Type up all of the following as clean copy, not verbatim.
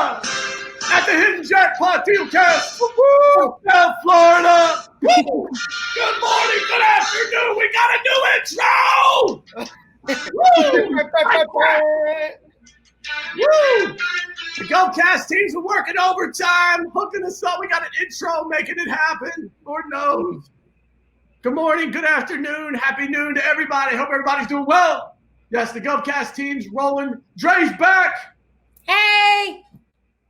live at the Hidden Jackpot Dealcast, South Florida. Woo! Good morning, good afternoon. We got a new intro. Woo! Woo! The GovCast teams are working overtime, hooking us up. We got an intro, making it happen. Lord knows. Good morning, good afternoon, happy noon to everybody. Hope everybody's doing well. Yes, the GovCast team's rolling. Dre's back. Hey.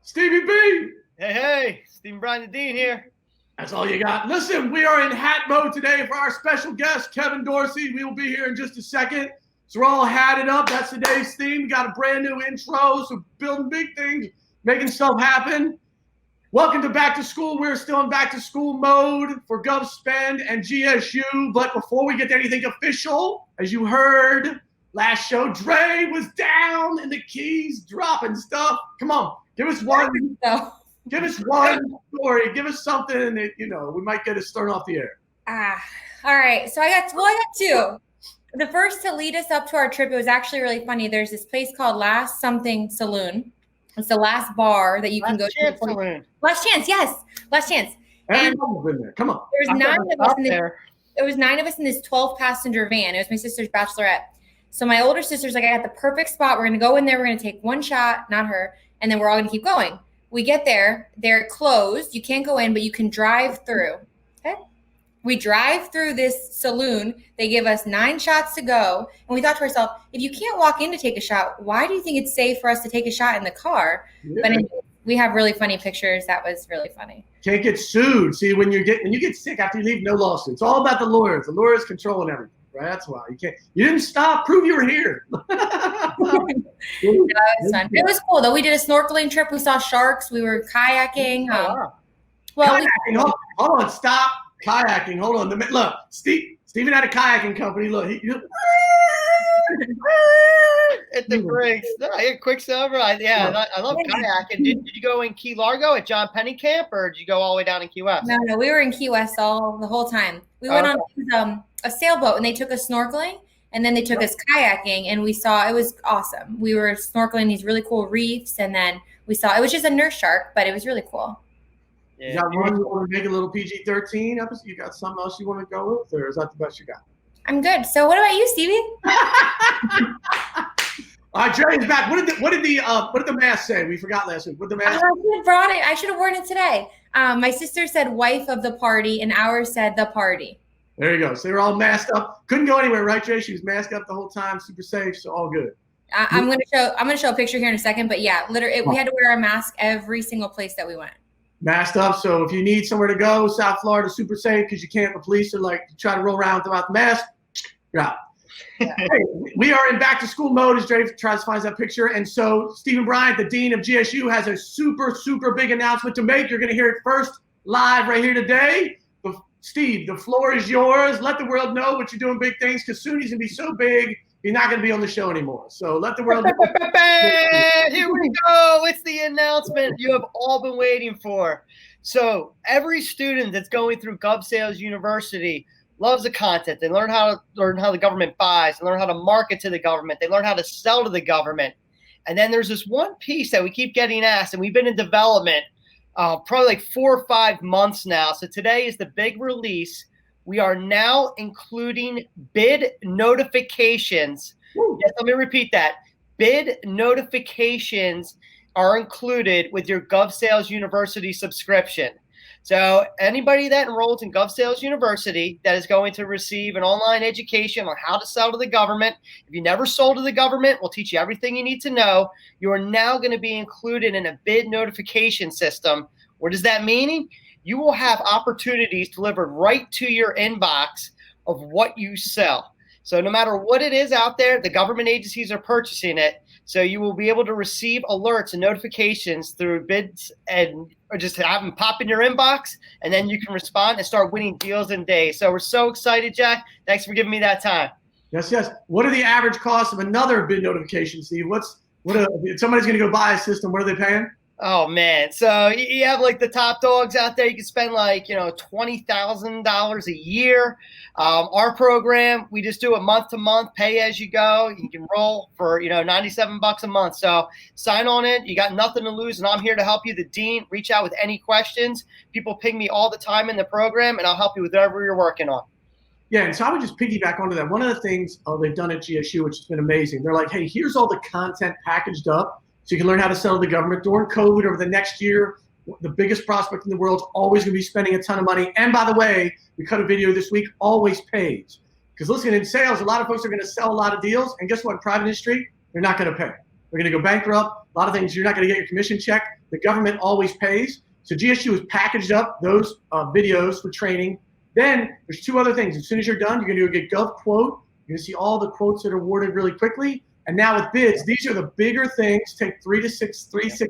Stevie B. Hey. Stephen Brian the Dean here. That's all you got. Listen, we are in hat mode today for our special guest, Kevin Dorsey. We will be here in just a second. So we're all hatted up. That's today's theme. We got a brand new intro, so building big things, making stuff happen. Welcome to Back to School. We're still in Back to School mode for GovSpend and GSU. But before we get to anything official, as you heard last show, Dre was down in the keys, dropping stuff. Come on, give us one. Give us one story. Give us something that, we might get us thrown off the air. All right. So I got two. The first to lead us up to our trip, it was actually really funny. There's this place called Last Something Saloon. It's the last bar that you can go to. Saloon. Last Chance, yes. Last Chance. Everyone's been there. Come on. There was 9 of us in this 12-passenger van. It was my sister's bachelorette. So my older sister's like, I got the perfect spot. We're going to go in there. We're going to take one shot, not her, and then we're all going to keep going. We get there. They're closed. You can't go in, but you can drive through. Okay. We drive through this saloon. They give us 9 shots to go. And we thought to ourselves, if you can't walk in to take a shot, why do you think it's safe for us to take a shot in the car? Yeah. But anyway, we have really funny pictures. That was really funny. Can't get sued. See, when you get sick after you leave, no lawsuit. It's all about the lawyers. The lawyers controlling everything, right? That's why you didn't stop. Prove you were here. That was fun. It was cool though. We did a snorkeling trip. We saw sharks. We were kayaking. Kayaking. Hold on. Stop. Kayaking. Hold on. Look, Steven had a kayaking company. Look, At the breaks. Quicksilver. I love kayaking. Did you go in Key Largo at John Penny Camp, or did you go all the way down in Key West? No, we were in Key West the whole time. We went on a sailboat, and they took us snorkeling, and then they took us kayaking, and we saw, it was awesome. We were snorkeling these really cool reefs, and then we saw, it was just a nurse shark, but it was really cool. Yeah. You got one you want to make a little PG-13 episode? You got something else you want to go with, or is that the best you got? I'm good. So what about you, Stevie? All right, Dre's back. What did the mask say? We forgot last week. What did the mask? I brought it. I should have worn it today. My sister said wife of the party, and ours said the party. There you go. So they were all masked up. Couldn't go anywhere, right, Dre? She was masked up the whole time, super safe, so all good. I'm gonna show a picture here in a second, but yeah, literally, we had to wear a mask every single place that we went. Masked up, so if you need somewhere to go, South Florida, super safe because you can't. The police are like try to roll around without the mask. You're out. Yeah. Hey, we are in back to school mode as Dre tries to find that picture, and so Stephen Bryant, the dean of GSU, has a super big announcement to make. You're going to hear it first live right here today. Steve, the floor is yours. Let the world know what you're doing big things, because soon he's going to be so big, he's not going to be on the show anymore. So let the world know. Here we go. It's the announcement you have all been waiting for. So every student that's going through GovSales University loves the content. They learn how the government buys. They learn how to market to the government. They learn how to sell to the government. And then there's this one piece that we keep getting asked, and we've been in development probably like 4 or 5 months now. So today is the big release. We are now including bid notifications. Yes, let me repeat that. Bid notifications are included with your GovSales University subscription. So anybody that enrolls in GovSales University that is going to receive an online education on how to sell to the government. If you never sold to the government, we'll teach you everything you need to know. You are now going to be included in a bid notification system. What does that mean? You will have opportunities delivered right to your inbox of what you sell. So no matter what it is out there, the government agencies are purchasing it. So you will be able to receive alerts and notifications through bids or just have them pop in your inbox, and then you can respond and start winning deals in days. So we're so excited, Jack. Thanks for giving me that time. Yes. What are the average costs of another bid notification, Steve? If somebody's going to go buy a system, what are they paying? Oh man. So you have like the top dogs out there. You can spend like, $20,000 a year. Our program, we just do a month to month, pay as you go. You can roll for, $97 a month. So sign on it. You got nothing to lose. And I'm here to help you. The dean, reach out with any questions. People ping me all the time in the program and I'll help you with whatever you're working on. Yeah, and so I would just piggyback onto that. One of the things they've done at GSU, which has been amazing, they're like, hey, here's all the content packaged up so you can learn how to sell to the government. During COVID over the next year, the biggest prospect in the world is always going to be spending a ton of money. And by the way, we cut a video this week, always pays. Because listen, in sales, a lot of folks are going to sell a lot of deals. And guess what? In private industry, they're not going to pay. They're going to go bankrupt. A lot of things, you're not going to get your commission check. The government always pays. So GSU has packaged up those videos for training. Then there's two other things. As soon as you're done, you're going to go get GovQuote. You're going to see all the quotes that are awarded really quickly. And now with bids, these are the bigger things. Take 3 to 6,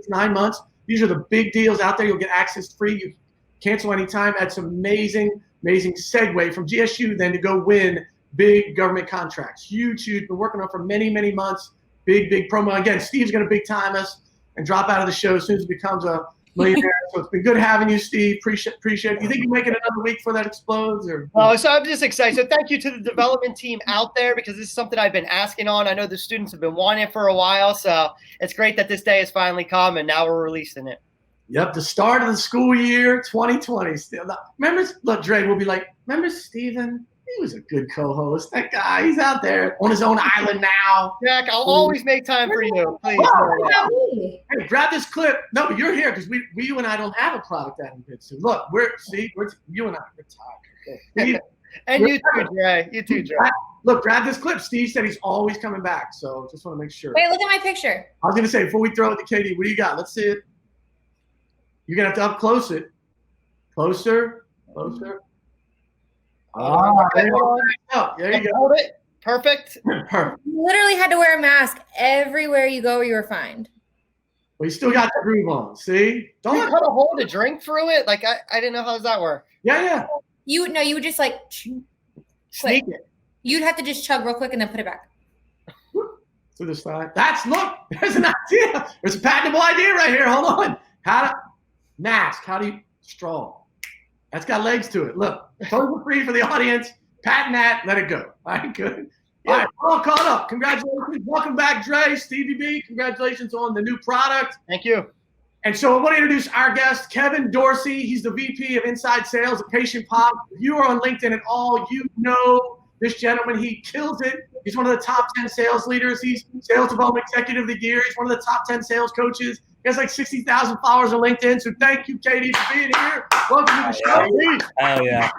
9 months. These are the big deals out there. You'll get access free. You cancel anytime. That's amazing segue from GSU then to go win big government contracts. Huge. Been working on for many, many months. Big promo. Again, Steve's going to big time us and drop out of the show as soon as he becomes a millionaire. So it's been good having you, Steve. Appreciate it. You think you make it another week before that explodes? Oh, so I'm just excited. So thank you to the development team out there because this is something I've been asking on. I know the students have been wanting it for a while, so it's great that this day has finally come and now we're releasing it. Yep, the start of the school year 2020. Remember, look, Dre will be like, remember Steven? He was a good co-host. That guy, he's out there on his own island now. Jack, I'll always make time for you. Please. Hey, grab this clip. No, but you're here because you and I don't have a product ad in Pittsburgh. Look, you and I, we're talking. Okay. And you too, Dre. Look, grab this clip. Steve said he's always coming back, so just want to make sure. Wait, look at my picture. I was going to say, before we throw it to Katie, what do you got? Let's see it. You're going to have to up close it. Closer. There you go. Hold it. Perfect. Perfect. You literally had to wear a mask everywhere you go. You were fined. Well, you still got the groove on. See? Don't you cut a hole to drink through it? Like I didn't know how does that work. Yeah. You would just like Sneak it. You'd have to just chug real quick and then put it back. To the side. There's an idea. There's a patentable idea right here. Hold on. How do you straw? That's got legs to it. Look, totally free for the audience. Patent that. Let it go. All right, good. All right, we're all caught up. Congratulations. Welcome back, Dre, Stevie B. Congratulations on the new product. Thank you. And so I want to introduce our guest, Kevin Dorsey. He's the VP of Inside Sales at Patient Pop. If you are on LinkedIn at all, you know this gentleman. He kills it. He's one of the top 10 sales leaders. He's Sales Development Executive of the Year. He's one of the top 10 sales coaches. He has like 60,000 followers on LinkedIn. So thank you, Katie, for being here. Welcome to the show. Hell yeah.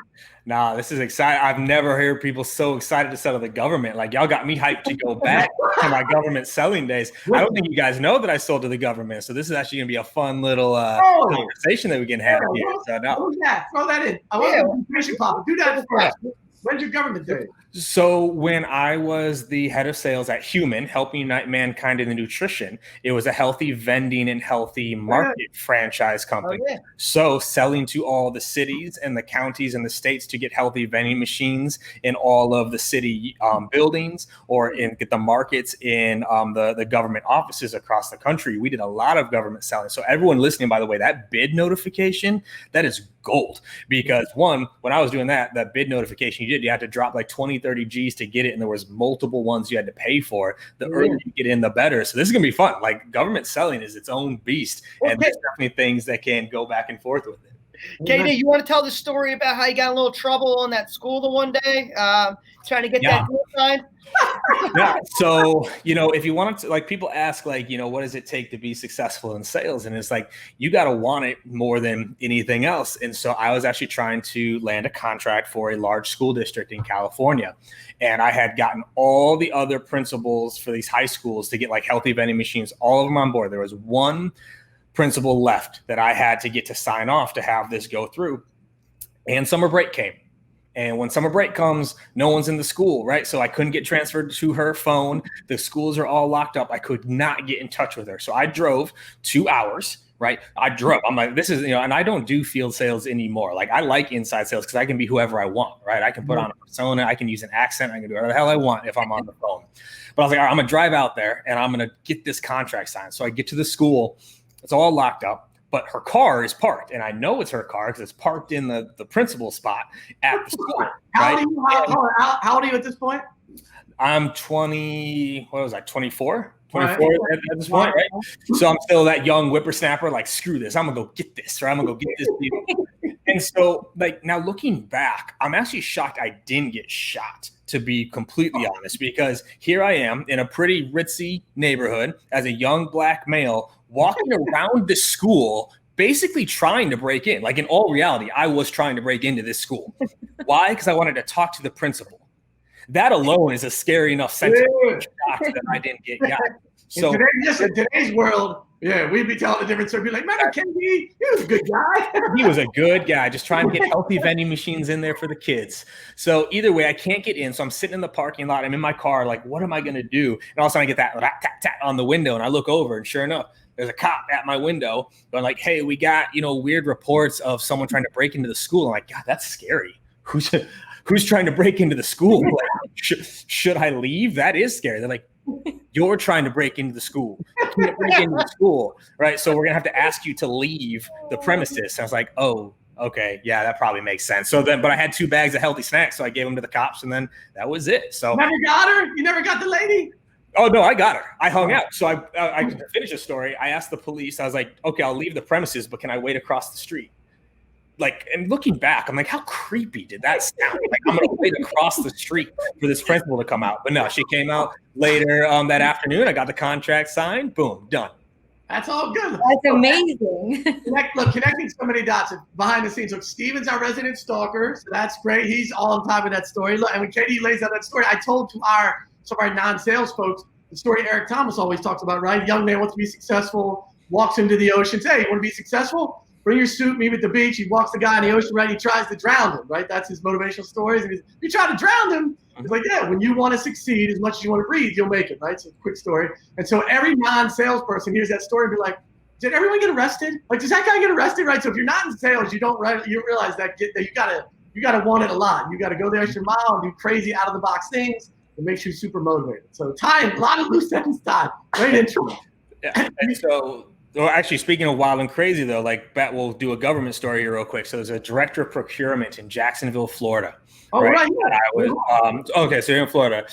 Nah, this is exciting. I've never heard people so excited to sell to the government. Like, y'all got me hyped to go back to my government selling days. I don't think you guys know that I sold to the government. So this is actually going to be a fun little conversation that we can have here. So throw that in. I want to Patient Pop. Do that first. When's your government day? So when I was the head of sales at Human, Helping Unite Mankind in the Nutrition, it was a healthy vending and healthy market franchise company. Oh, yeah. So selling to all the cities and the counties and the states to get healthy vending machines in all of the city buildings or in the markets in the government offices across the country. We did a lot of government selling. So everyone listening, by the way, that bid notification, that is gold. Because one, when I was doing that bid notification you had to drop like 20, 30 G's to get it. And there was multiple ones you had to pay for. The earlier you get in, the better. So this is going to be fun. Like government selling is its own beast. And there's definitely things that can go back and forth with it. Katie, you want to tell the story about how you got in a little trouble on that school the one day, trying to get that deal signed? Yeah. So, if you want to, like, people ask, like, what does it take to be successful in sales? And it's like, you got to want it more than anything else. And so I was actually trying to land a contract for a large school district in California. And I had gotten all the other principals for these high schools to get like healthy vending machines, all of them on board. There was one principal left that I had to get to sign off to have this go through. And summer break came. And when summer break comes, no one's in the school, right? So I couldn't get transferred to her phone. The schools are all locked up. I could not get in touch with her. So I drove 2 hours, right? I'm like, this is, and I don't do field sales anymore. Like I like inside sales because I can be whoever I want, right? I can put on a persona. I can use an accent. I can do whatever the hell I want if I'm on the phone. But I was like, all right, I'm going to drive out there and I'm going to get this contract signed. So I get to the school It's all locked up. But her car is parked, and I know it's her car because it's parked in the principal spot at the school. How old are you at this point? I'm 20. What was I? 24. Right. 24 at this point, right? So I'm still that young whippersnapper. Like, screw this. I'm gonna go get this, or I'm gonna go get this deal. And so, like, now looking back, I'm actually shocked I didn't get shot, to be completely honest, because here I am in a pretty ritzy neighborhood as a young black male walking around the school, basically trying to break in. Like, in all reality, I was trying to break into this school. Why? Because I wanted to talk to the principal. That alone is a scary enough sentence shock that I didn't get got. So in today's world, yeah, we'd be telling a different story. Be like, remember Kenny? He was a good guy. He was a good guy, just trying to get healthy vending machines in there for the kids. So either way, I can't get in. So I'm sitting in the parking lot. I'm in my car. Like, what am I going to do? And all of a sudden I get that rat-tat-tat on the window, and I look over, and sure enough, there's a cop at my window going like, hey, we got, weird reports of someone trying to break into the school. I'm like, God, that's scary. Who's trying to break into the school? Like, should I leave? That is scary. They're like, you're trying to break into the school. You can't break into the school, right? So we're gonna have to ask you to leave the premises. I was like, oh, okay, yeah, that probably makes sense. So then, but I had 2 bags of healthy snacks, so I gave them to the cops, and then that was it. So never got her. You never got the lady. Oh no, I got her. I hung out. So I to finish the story. I asked the police. I was like, okay, I'll leave the premises, but can I wait across the street? Like, and looking back, I'm like, how creepy did that sound? Like, I'm going to wait across the street for this principal to come out. But no, she came out later that afternoon. I got the contract signed. Boom, done. That's all good. That's amazing. Connecting so many dots behind the scenes. Look, Steven's our resident stalker, so that's great. He's all on top of that story. Look, and when Katie lays out that story, I told to some of our non-sales folks the story Eric Thomas always talks about, right? Young man wants to be successful, walks into the ocean. Hey, you want to be successful? Bring your suit, meet at the beach. He walks the guy in the ocean, right? He tries to drown him, right? That's his motivational stories. And you try to drown him. He's like, yeah, when you want to succeed as much as you want to breathe, you'll make it, right? So quick story. And so every non-salesperson hears that story and be like, did everyone get arrested? Like, does that guy get arrested, right? So if you're not in sales, you realize that you gotta want it a lot. You gotta go the extra mile and do crazy out of the box things. It makes you super motivated. So time, a lot of loose ends time. Great intro. Yeah. And so, well, actually, speaking of wild and crazy, though, like, Bet will do a government story here real quick. So there's a director of procurement in Jacksonville, Florida. Oh, right. Yeah. So you're in Florida.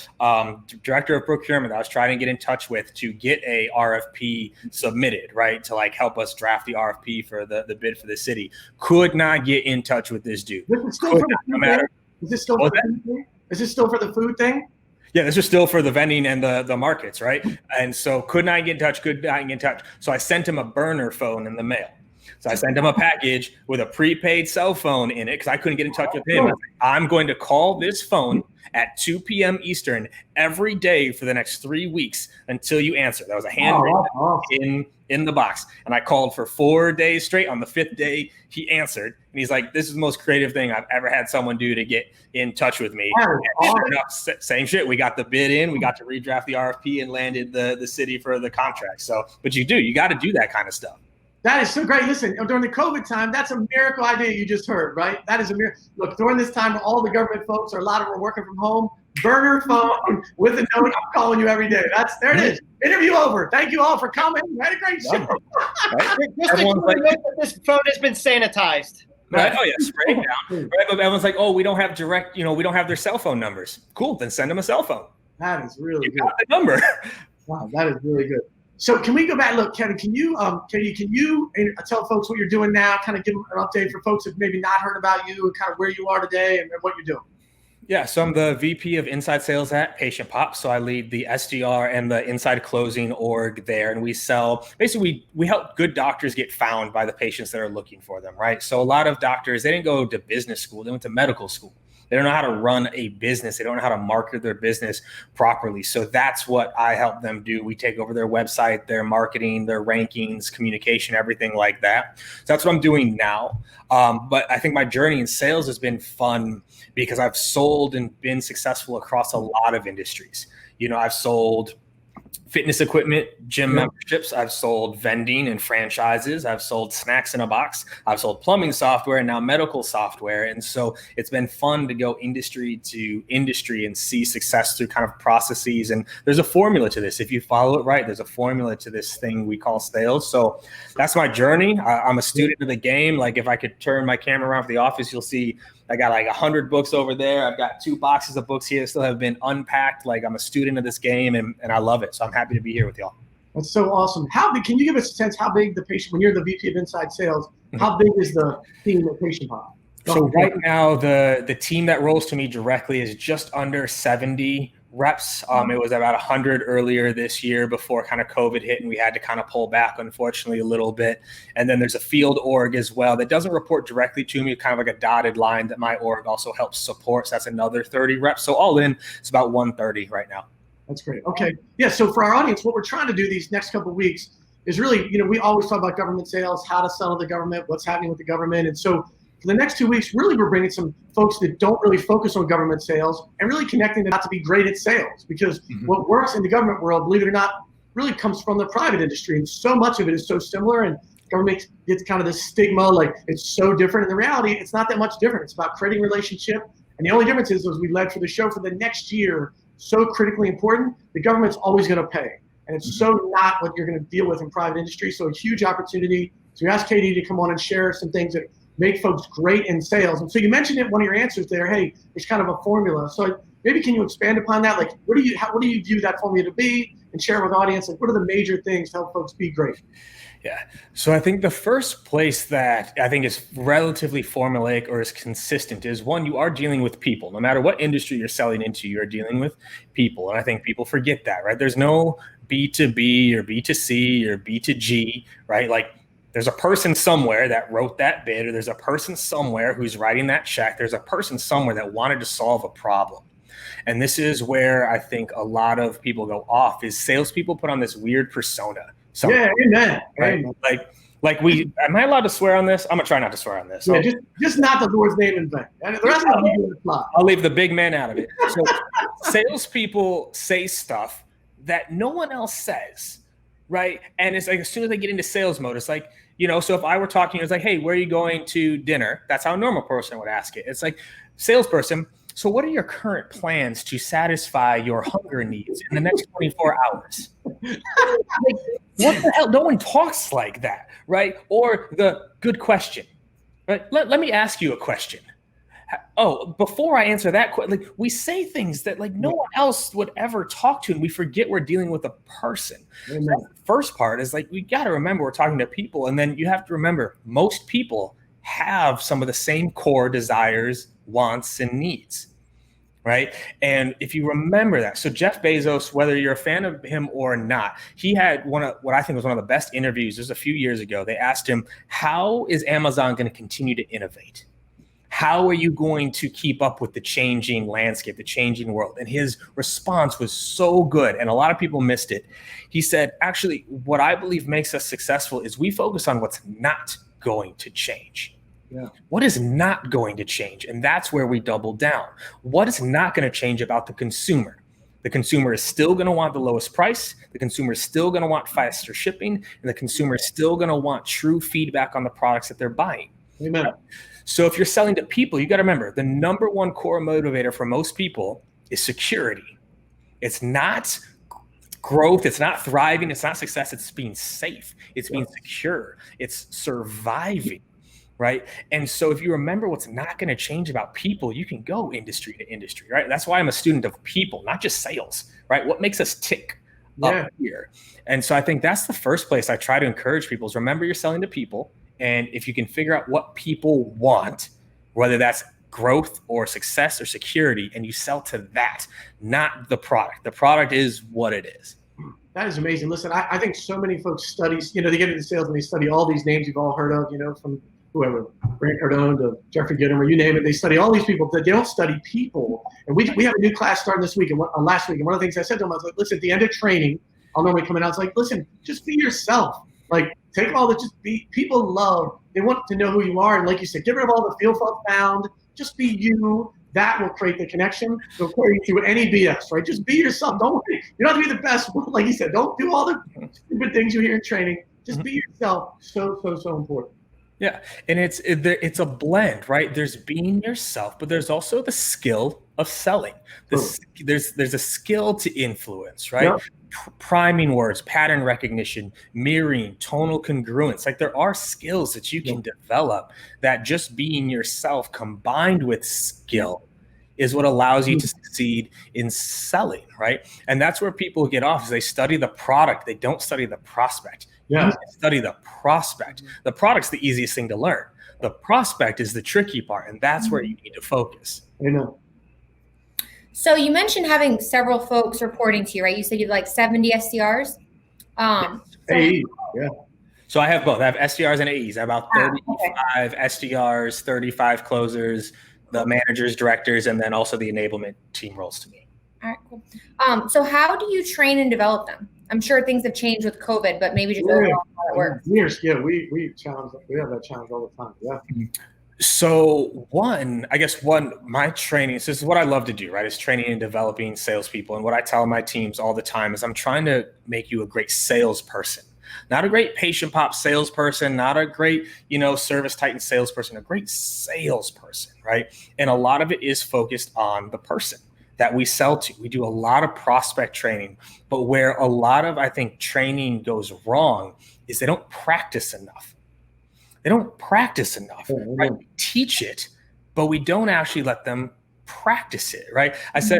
Director of procurement, I was trying to get in touch with to get a RFP submitted, right, to like help us draft the RFP for the bid for the city. Could not get in touch with this dude. Is this still for the food thing? Yeah, this was still for the vending and the markets, right? And so could not get in touch. So I sent him a burner phone in the mail. So I sent him a package with a prepaid cell phone in it because I couldn't get in touch with him. I'm going to call this phone at 2 p.m. Eastern every day for the next 3 weeks until you answer. That was a handwritten in the box. And I called for 4 days straight. On the 5th day, he answered. And he's like, this is the most creative thing I've ever had someone do to get in touch with me. Sure enough, same shit. We got the bid in. We got to redraft the RFP and landed the city for the contract. So, but you got to do that kind of stuff. That is so great. Listen, during the COVID time, that's a miracle idea you just heard, right? That is a miracle. Look, during this time, all the government folks, or a lot of them are working from home, burner phone with a note, I'm calling you every day. There it is. Interview over. Thank you all for coming. You had a great show. Right? This phone has been sanitized. Right? Oh, yeah, sprayed down. Right? But everyone's like, oh, we don't have we don't have their cell phone numbers. Cool, then send them a cell phone. That is really you good. Got the number. Wow, that is really good. So can we go back? Look, Kevin, Katie, can you tell folks what you're doing now? Kind of give them an update for folks who've maybe not heard about you and kind of where you are today and what you're doing. Yeah, so I'm the VP of Inside Sales at Patient Pop. So I lead the SDR and the Inside Closing org there. And we sell, basically, we help good doctors get found by the patients that are looking for them, right? So a lot of doctors, they didn't go to business school. They went to medical school. They don't know how to run a business. They don't know how to market their business properly. So that's what I help them do. We take over their website, their marketing, their rankings, communication, everything like that. So that's what I'm doing now. But I think my journey in sales has been fun because I've sold and been successful across a lot of industries. I've sold fitness equipment, gym memberships. I've sold vending and franchises. I've sold snacks in a box. I've sold plumbing software and now medical software. And so it's been fun to go industry to industry and see success through kind of processes. And there's a formula to this. If you follow it right, there's a formula to this thing we call sales. So that's my journey. I'm a student of the game. Like if I could turn my camera around for the office, you'll see I got like 100 books over there. I've got 2 boxes of books here that still have been unpacked. Like I'm a student of this game and I love it. So I'm happy to be here with y'all. That's so awesome. How big, can you give us a sense how big the patient, when you're the VP of Inside Sales, how big is the team at Patient Pod? So right now, the team that rolls to me directly is just under 70 reps. It was about 100 earlier this year before kind of COVID hit and we had to kind of pull back, unfortunately, a little bit. And then there's a field org as well that doesn't report directly to me, kind of like a dotted line that my org also helps support. So that's another 30 reps. So all in, it's about 130 right now. That's great. Okay. Yeah. So for our audience, what we're trying to do these next couple of weeks is really, we always talk about government sales, how to sell to the government, what's happening with the government. And so for the next 2 weeks, really, we're bringing some folks that don't really focus on government sales and really connecting them out to be great at sales, because what works in the government world, believe it or not, really comes from the private industry. And so much of it is so similar, and government gets kind of this stigma, like it's so different. In the reality, it's not that much different. It's about creating relationship. And the only difference is, as we led for the show for the next year, so critically important, the government's always going to pay. And it's so not what you're going to deal with in private industry. So a huge opportunity. So we asked Katie to come on and share some things that make folks great in sales. And so you mentioned it in one of your answers there, hey, it's kind of a formula. So maybe can you expand upon that? Like, what do you view that formula to be, and share with the audience, like what are the major things to help folks be great? Yeah. So I think the first place that I think is relatively formulaic or is consistent is, one, you are dealing with people. No matter what industry you're selling into, you're dealing with people. And I think people forget that, right? There's no B2B or B2C or B2G, right? Like, there's a person somewhere that wrote that bid, or there's a person somewhere who's writing that check. There's a person somewhere that wanted to solve a problem. And this is where I think a lot of people go off, is salespeople put on this weird persona. Yeah, amen. Right? Am I allowed to swear on this? I'm gonna try not to swear on this. Yeah, just not the Lord's name in vain. And the rest of it, I'll leave the big man out of it. So salespeople say stuff that no one else says. Right. And it's like, as soon as they get into sales mode, it's like, so if I were talking, it's like, hey, where are you going to dinner? That's how a normal person would ask it. It's like, salesperson, so what are your current plans to satisfy your hunger needs in the next 24 hours? Like, what the hell? No one talks like that. Right. Or the good question. Right. Let me ask you a question. Oh, before I answer that question, like, we say things that like no one else would ever talk to, and we forget we're dealing with a person. So the first part is like, we got to remember we're talking to people, and then you have to remember most people have some of the same core desires, wants, and needs, right? And if you remember that, so Jeff Bezos, whether you're a fan of him or not, he had one of what I think was one of the best interviews. This was a few years ago. They asked him, how is Amazon going to continue to innovate? How are you going to keep up with the changing landscape, the changing world? And his response was so good, and a lot of people missed it. He said, actually, what I believe makes us successful is we focus on what's not going to change. Yeah. What is not going to change? And that's where we double down. What is not going to change about the consumer? The consumer is still going to want the lowest price. The consumer is still going to want faster shipping. And the consumer is still going to want true feedback on the products that they're buying. Amen. So if you're selling to people, you got to remember the number one core motivator for most people is security. It's not growth. It's not thriving. It's not success. It's being safe. It's being secure. It's surviving, right? And so if you remember what's not going to change about people, you can go industry to industry, right? That's why I'm a student of people, not just sales, right? What makes us tick up here? And so I think that's the first place I try to encourage people is remember you're selling to people. And if you can figure out what people want, whether that's growth or success or security, and you sell to that, not the product is what it is. That is amazing. Listen, I think so many folks study, they get into sales and they study all these names you've all heard of, from whoever, Grant Cardone to Jeffrey Gittler, you name it. They study all these people, but they don't study people. And we have a new class starting this week and last week. And one of the things I said to them, I was like, listen, at the end of training, I'll normally come in, I was like, listen, just be yourself. Like, take all that, just be, people love, they want to know who you are. And like you said, get rid of all the feel found, just be you. that will create the connection. It'll carry you through any BS, right? Just be yourself. Don't worry. You don't have to be the best. Like you said, don't do all the stupid things you hear in training. Just be yourself. So important. Yeah, and it's a blend, right? There's being yourself, but there's also the skill of selling. There's a skill to influence, right? Yep. Priming words, pattern recognition, mirroring, tonal congruence. Like there are skills that you can develop that just being yourself combined with skill is what allows you to succeed in selling, right? And that's where people get off is they study the product. They don't study the prospect. Yeah. You study the prospect. The product's the easiest thing to learn. The prospect is the tricky part, and that's where you need to focus. I know. So you mentioned having several folks reporting to you, right? You said you had like 70 SDRs. AEs, yeah. So I have both. I have SDRs and AEs. I have about 35 SDRs, 35 closers, the managers, directors, and then also the enablement team rolls to me. All right, cool. So how do you train and develop them? I'm sure things have changed with COVID, but maybe just overall how it works. Years, yeah, we have that challenge all the time. Yeah. So my training, so this is what I love to do, right? Is training and developing salespeople. And what I tell my teams all the time is I'm trying to make you a great salesperson, not a great patient pop salesperson, not a great, service titan salesperson, a great salesperson, right? And a lot of it is focused on the person that we sell to. We do a lot of prospect training, but where a lot of, I think, training goes wrong is they don't practice enough. Right? We teach it, but we don't actually let them practice it, right? I said,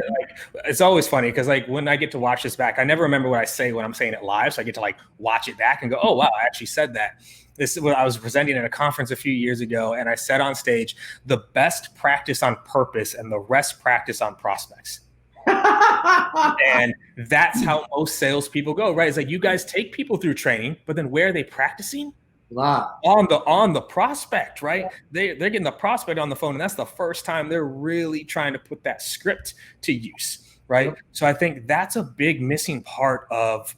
it's always funny because when I get to watch this back, I never remember what I say when I'm saying it live. So I get to watch it back and go, oh, wow, I actually said that. This is what I was presenting at a conference a few years ago. And I said on stage, the best practice on purpose and the rest practice on prospects. And that's how most salespeople go, right? It's like you guys take people through training, but then where are they practicing? On the prospect, right? They're getting the prospect on the phone, and that's the first time they're really trying to put that script to use, right? Yep. So I think that's a big missing part of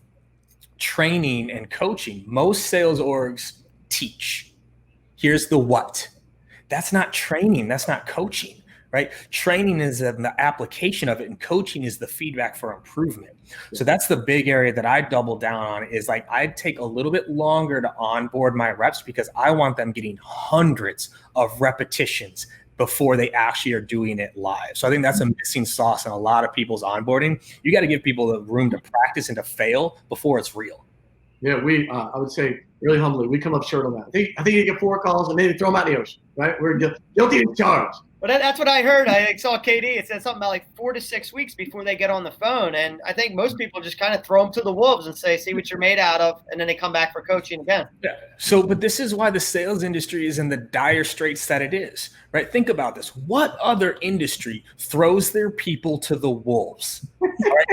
training and coaching. Most sales orgs teach. Here's the what. That's not training. That's not coaching. Right? Training is the application of it, and coaching is the feedback for improvement. So that's the big area that I double down on is I take a little bit longer to onboard my reps because I want them getting hundreds of repetitions before they actually are doing it live. So I think that's a missing sauce in a lot of people's onboarding. You got to give people the room to practice and to fail before it's real. Yeah, I would say really humbly, we come up short on that. I think you get 4 calls and maybe throw them out in the ocean, right? We're guilty as charged. But that's what I heard. I saw KD. It said something about 4 to 6 weeks before they get on the phone. And I think most people just kind of throw them to the wolves and say, see what you're made out of. And then they come back for coaching again. Yeah. So, but this is why the sales industry is in the dire straits that it is, right? Think about this. What other industry throws their people to the wolves? Right?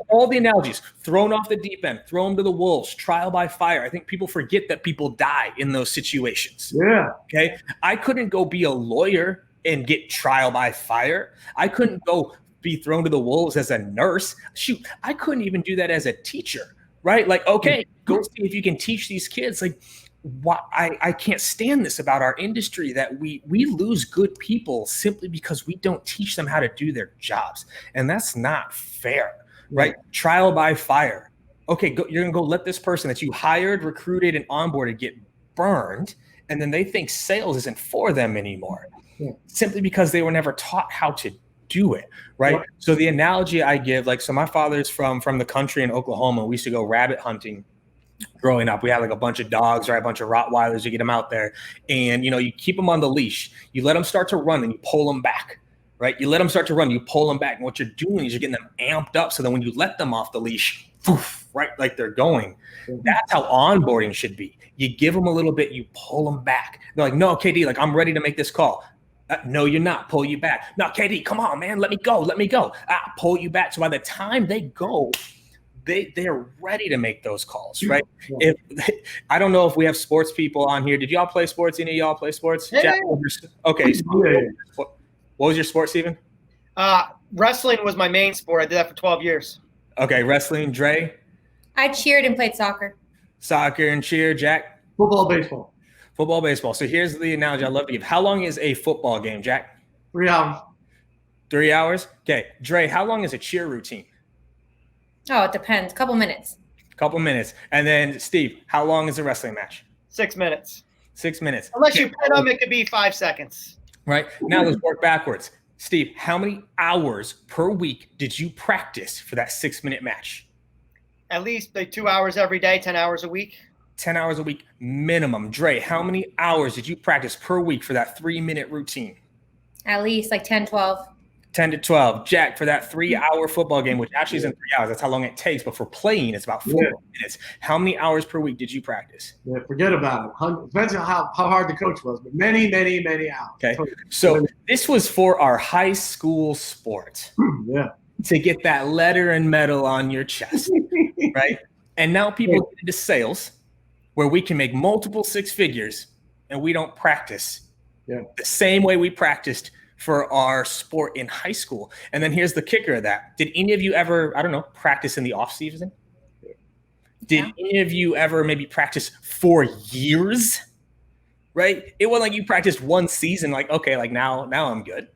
all the analogies, thrown off the deep end, throw them to the wolves, trial by fire. I think people forget that people die in those situations. Yeah. Okay. I couldn't go be a lawyer and get trial by fire. I couldn't go be thrown to the wolves as a nurse. Shoot, I couldn't even do that as a teacher, right? Okay, go see if you can teach these kids. Why I can't stand this about our industry that we lose good people simply because we don't teach them how to do their jobs. And that's not fair, right? Trial by fire. Okay, you're gonna go let this person that you hired, recruited, and onboarded get burned, and then they think sales isn't for them anymore. Simply because they were never taught how to do it, right? Yeah. So the analogy I give, so my father's from the country in Oklahoma. We used to go rabbit hunting growing up. We had a bunch of dogs, right? A bunch of Rottweilers. You get them out there and, you keep them on the leash. You let them start to run and you pull them back, right? You let them start to run, you pull them back. And what you're doing is you're getting them amped up so that when you let them off the leash, poof, right? Like they're going. That's how onboarding should be. You give them a little bit, you pull them back. They're like, no, KD, I'm ready to make this call. No, you're not. Pull you back. No, KD, come on, man. Let me go. Pull you back. So by the time they go, they're ready to make those calls, right? Yeah. I don't know if we have sports people on here. Did y'all play sports? Any of y'all play sports? Yeah. Jack, okay. So what was your sport, Steven? Wrestling was my main sport. I did that for 12 years. Okay, wrestling. Dre? I cheered and played soccer. Soccer and cheer. Jack? Football, baseball. Football, baseball. So here's the analogy I love to give. How long is a football game, Jack? 3 hours. 3 hours? Okay. Dre, how long is a cheer routine? Oh, it depends. Couple minutes. Couple minutes. And then Steve, how long is a wrestling match? 6 minutes. 6 minutes. Unless you pin them, it could be 5 seconds. Right. Now let's work backwards. Steve, how many hours per week did you practice for that 6-minute match? At least like 2 hours every day, 10 hours a week. 10 hours a week minimum. Dre, how many hours did you practice per week for that 3-minute routine? At least like 10, 12. 10 to 12. Jack, for that 3-hour football game, which actually isn't 3 hours, that's how long it takes, but for playing, it's about 4 minutes. How many hours per week did you practice? Yeah, forget about it. Depends on how hard the coach was, but many, many, many hours. Okay. So this was for our high school sport. Yeah. To get that letter and medal on your chest, right? And now people get into sales where we can make multiple 6 figures and we don't practice the same way we practiced for our sport in high school. And then here's the kicker of that. Did any of you ever, I don't know, practice in the off season? Did any of you ever maybe practice for years? Right? It wasn't like you practiced one season, like, okay, like now I'm good.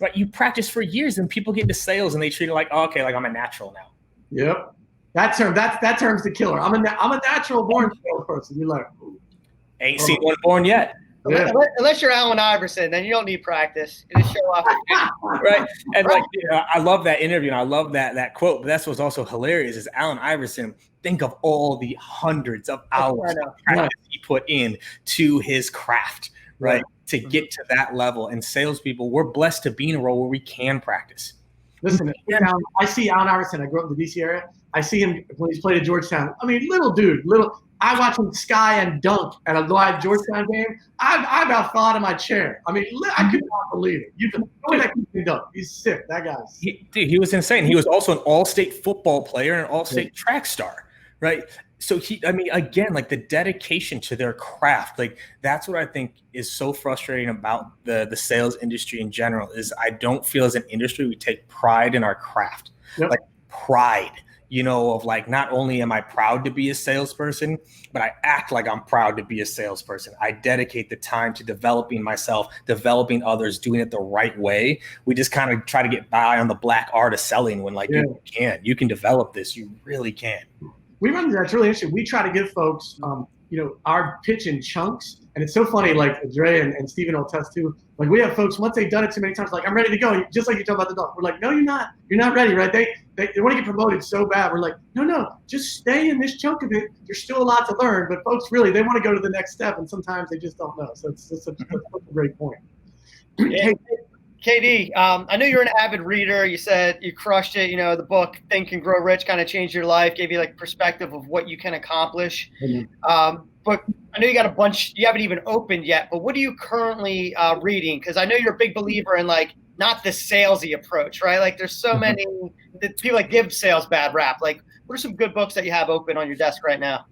Right? You practice for years and people get into sales and they treat it like, oh, okay, like I'm a natural now. Yep. That term's the killer. I'm a natural born salesperson. You're like, ain't seen one born yet. Yeah. Unless you're Allen Iverson, then you don't need practice. You just show up. Right. And like, I love that interview and I love that quote, but that's what's also hilarious is Allen Iverson, think of all the hundreds of hours of practice he put in to his craft, right? To get to that level. And salespeople, we're blessed to be in a role where we can practice. Listen, I see Allen Iverson. I grew up in the DC area. I see him when he's played at Georgetown. I mean, little dude. I watch him sky and dunk at a live Georgetown game. I about fell out of my chair. I mean, I could not believe it. You can that kid can dunk. He's sick. That guy's. He was insane. He was also an all-state football player and an all-state track star, right? So again, like the dedication to their craft, like that's what I think is so frustrating about the sales industry in general is I don't feel as an industry we take pride in our craft, like pride, of like, not only am I proud to be a salesperson, but I act like I'm proud to be a salesperson. I dedicate the time to developing myself, developing others, doing it the right way. We just kind of try to get by on the black art of selling when you can develop this. You really can. We run into that's really interesting. We try to give folks, our pitch in chunks. And it's so funny, like Dre and Steven will attest too. Like we have folks, once they've done it too many times, like, I'm ready to go. Just like you talk about the dog. We're like, no, you're not. You're not ready, right? They want to get promoted so bad. We're like, no, just stay in this chunk of it. There's still a lot to learn. But folks, really, they want to go to the next step. And sometimes they just don't know. So it's a great point. Hey, KD, I know you're an avid reader. You said you crushed it. The book Think and Grow Rich kind of changed your life, gave you like perspective of what you can accomplish. Mm-hmm. But I know you got a bunch you haven't even opened yet. But what are you currently reading? Because I know you're a big believer in like not the salesy approach, right? Like there's so many people that give sales bad rap. Like what are some good books that you have open on your desk right now?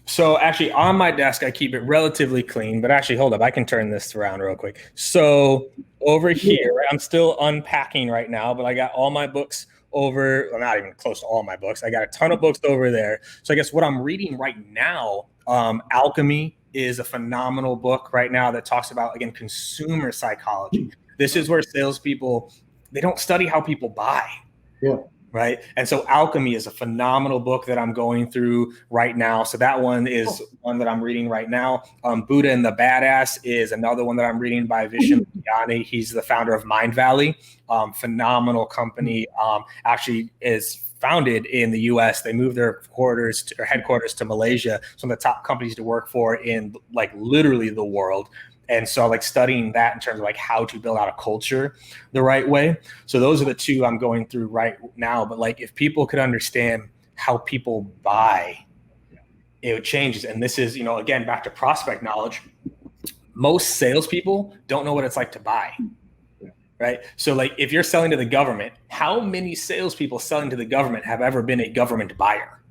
So actually on my desk, I keep it relatively clean, but actually hold up, I can turn this around real quick. So over here, I'm still unpacking right now, but I got all my books over, well, not even close to all my books. I got a ton of books over there. So I guess what I'm reading right now, Alchemy is a phenomenal book right now that talks about, again, consumer psychology. This is where salespeople, they don't study how people buy. Yeah. Right. And so Alchemy is a phenomenal book that I'm going through right now. So that one is one that I'm reading right now. Buddha and the Badass is another one that I'm reading by Vishen Lakhiani. He's the founder of Mind Valley, phenomenal company. Actually is founded in the U.S. They moved their headquarters to Malaysia. Some of the top companies to work for in like literally the world. And so like studying that in terms of like how to build out a culture the right way. So those are the two I'm going through right now. But like if people could understand how people buy, it changes. And this is, again, back to prospect knowledge. Most salespeople don't know what it's like to buy. Right. So like if you're selling to the government, how many salespeople selling to the government have ever been a government buyer?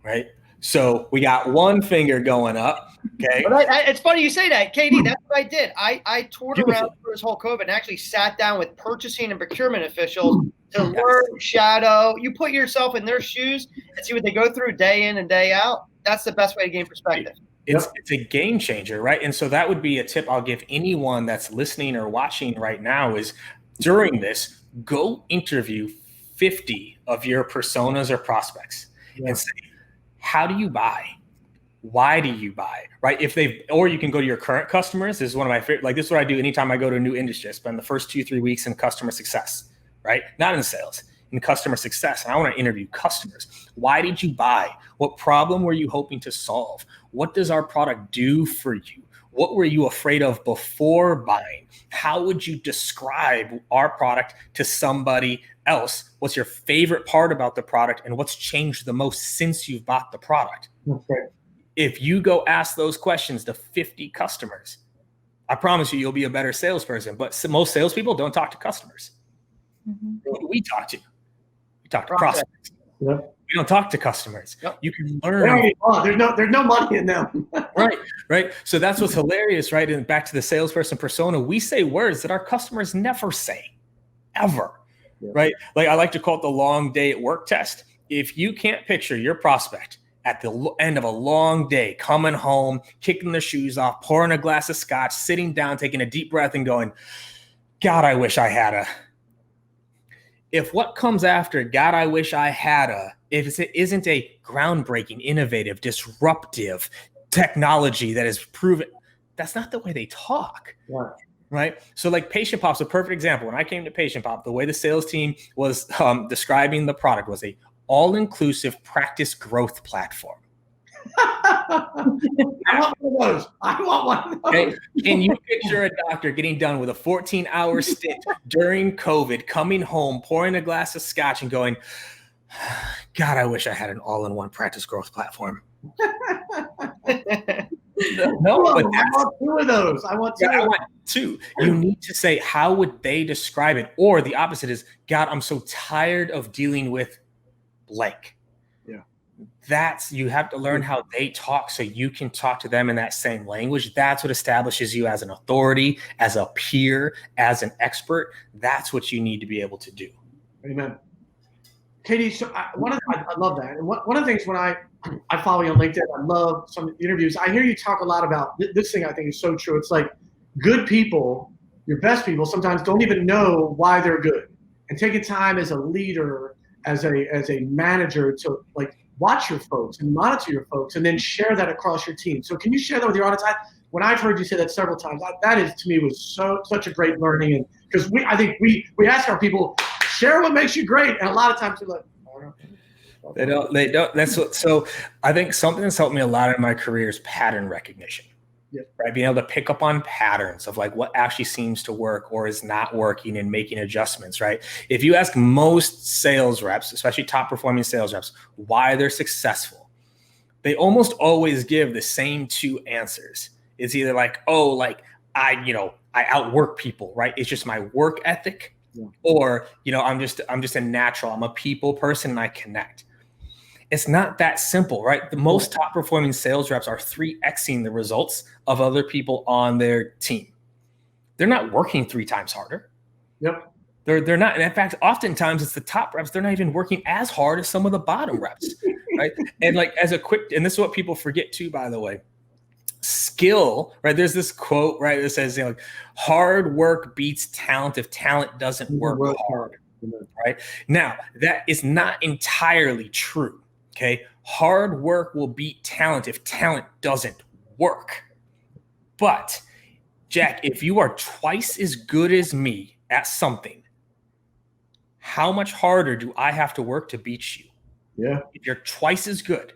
Right. So we got one finger going up. Okay. But it's funny you say that, KD. That's what I did. I toured around through this whole COVID and actually sat down with purchasing and procurement officials to learn, shadow. You put yourself in their shoes and see what they go through day in and day out. That's the best way to gain perspective. It's a game changer, right? And so that would be a tip I'll give anyone that's listening or watching right now is during this, go interview 50 of your personas or prospects and say, how do you buy? Why do you buy? Right? Or you can go to your current customers. This is one of my favorite, like this is what I do anytime I go to a new industry. I spend the first 2-3 weeks in customer success, right? Not in sales, in customer success. And I want to interview customers. Why did you buy? What problem were you hoping to solve? What does our product do for you? What were you afraid of before buying? How would you describe our product to somebody else? What's your favorite part about the product and what's changed the most since you've bought the product? Okay. If you go ask those questions to 50 customers, I promise you'll be a better salesperson. But most salespeople don't talk to customers. Who do we talk to? We talk to prospects. Yep. We don't talk to customers. Yep. You can learn. There's no money in them. Right. So that's what's hilarious, right? And back to the salesperson persona, we say words that our customers never say, ever. Yeah. Right? Like I like to call it the long day at work test. If you can't picture your prospect at the end of a long day, coming home, kicking their shoes off, pouring a glass of scotch, sitting down, taking a deep breath and going, God, I wish I had a. If what comes after, God, I wish I had a, if it isn't a groundbreaking, innovative, disruptive technology that is proven, that's not the way they talk. Yeah. Right. So like Patient Pop's a perfect example. When I came to Patient Pop, the way the sales team was describing the product was a all-inclusive practice growth platform. I want one of those. Okay? Can you picture a doctor getting done with a 14-hour stint during COVID, coming home, pouring a glass of scotch and going, God, I wish I had an all-in-one practice growth platform. No, but I want two of those. I want two. You need to say, how would they describe it? Or the opposite is, God, I'm so tired of dealing with blank. You have to learn how they talk so you can talk to them in that same language. That's what establishes you as an authority, as a peer, as an expert. That's what you need to be able to do. Amen. Katie, so I love that. And one of the things when I follow you on LinkedIn, I love some interviews. I hear you talk a lot about this thing. I think is so true. It's like good people, your best people, sometimes don't even know why they're good. And taking time as a leader, as a manager to like watch your folks and monitor your folks and then share that across your team. So can you share that with your audience? When I've heard you say that several times, that is to me was such a great learning. And because I think we ask our people, share what makes you great. And a lot of times they're like, oh, they don't. So I think something that's helped me a lot in my career is pattern recognition. Yeah. Right. Being able to pick up on patterns of like what actually seems to work or is not working and making adjustments. Right. If you ask most sales reps, especially top performing sales reps, why they're successful, they almost always give the same two answers. It's either like, oh, like I outwork people. Right. It's just my work ethic. Yeah. Or, I'm just a natural. I'm a people person and I connect. It's not that simple, right? The most top performing sales reps are 3Xing the results of other people on their team. They're not working 3 times harder. Yep. They're not. And in fact, oftentimes it's the top reps. They're not even working as hard as some of the bottom reps, right? And like and this is what people forget too, by the way, skill, right? There's this quote, right? That says, like, hard work beats talent if talent doesn't work hard, right? Now, that is not entirely true. Okay, hard work will beat talent if talent doesn't work. But Jack, if you are twice as good as me at something, how much harder do I have to work to beat you? Yeah. If you're twice as good,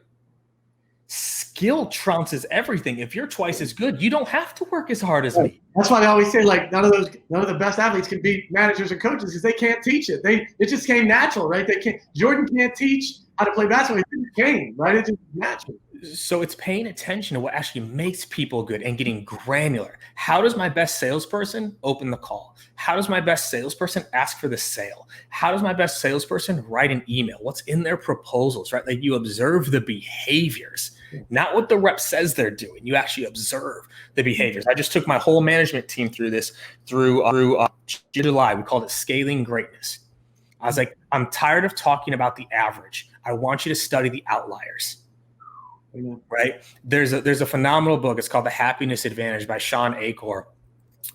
skill trounces everything. If you're twice as good, you don't have to work as hard as me. That's why they always say like none of the best athletes can beat managers and coaches because they can't teach it. It just came natural, right? Jordan can't teach how to play basketball. It just came, right? It's just natural. So it's paying attention to what actually makes people good and getting granular. How does my best salesperson open the call? How does my best salesperson ask for the sale? How does my best salesperson write an email? What's in their proposals, right? Like you observe the behaviors, not what the rep says they're doing. You actually observe the behaviors. I just took my whole management team through this through July. We called it scaling greatness. I was like, I'm tired of talking about the average. I want you to study the outliers. Amen. Right? There's a phenomenal book. It's called The Happiness Advantage by Sean Achor.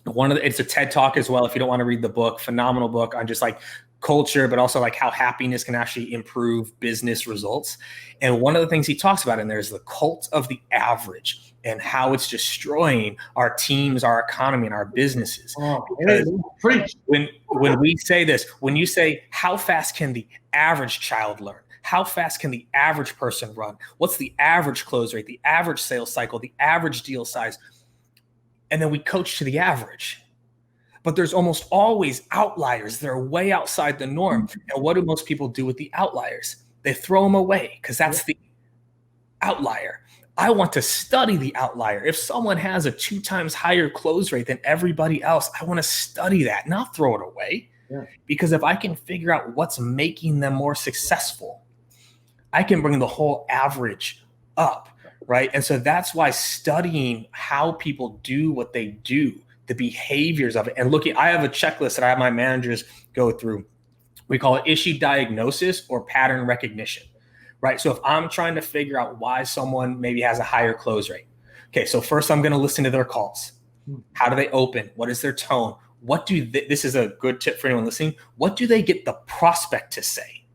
It's a TED Talk as well. If you don't want to read the book, phenomenal book on just like culture, but also like how happiness can actually improve business results. And one of the things he talks about in there is the cult of the average and how it's destroying our teams, our economy, and our businesses. When we say this, when you say how fast can the average child learn? How fast can the average person run? What's the average close rate, the average sales cycle, the average deal size? And then we coach to the average. But there's almost always outliers that are way outside the norm. And what do most people do with the outliers? They throw them away because that's the outlier. I want to study the outlier. If someone has a 2 times higher close rate than everybody else, I want to study that, not throw it away. Yeah. Because if I can figure out what's making them more successful, I can bring the whole average up, right? And so that's why studying how people do what they do, the behaviors of it, and I have a checklist that I have my managers go through. We call it issue diagnosis or pattern recognition, right? So if I'm trying to figure out why someone maybe has a higher close rate, okay, so first I'm going to listen to their calls. How do they open? What is their tone? This is a good tip for anyone listening. What do they get the prospect to say?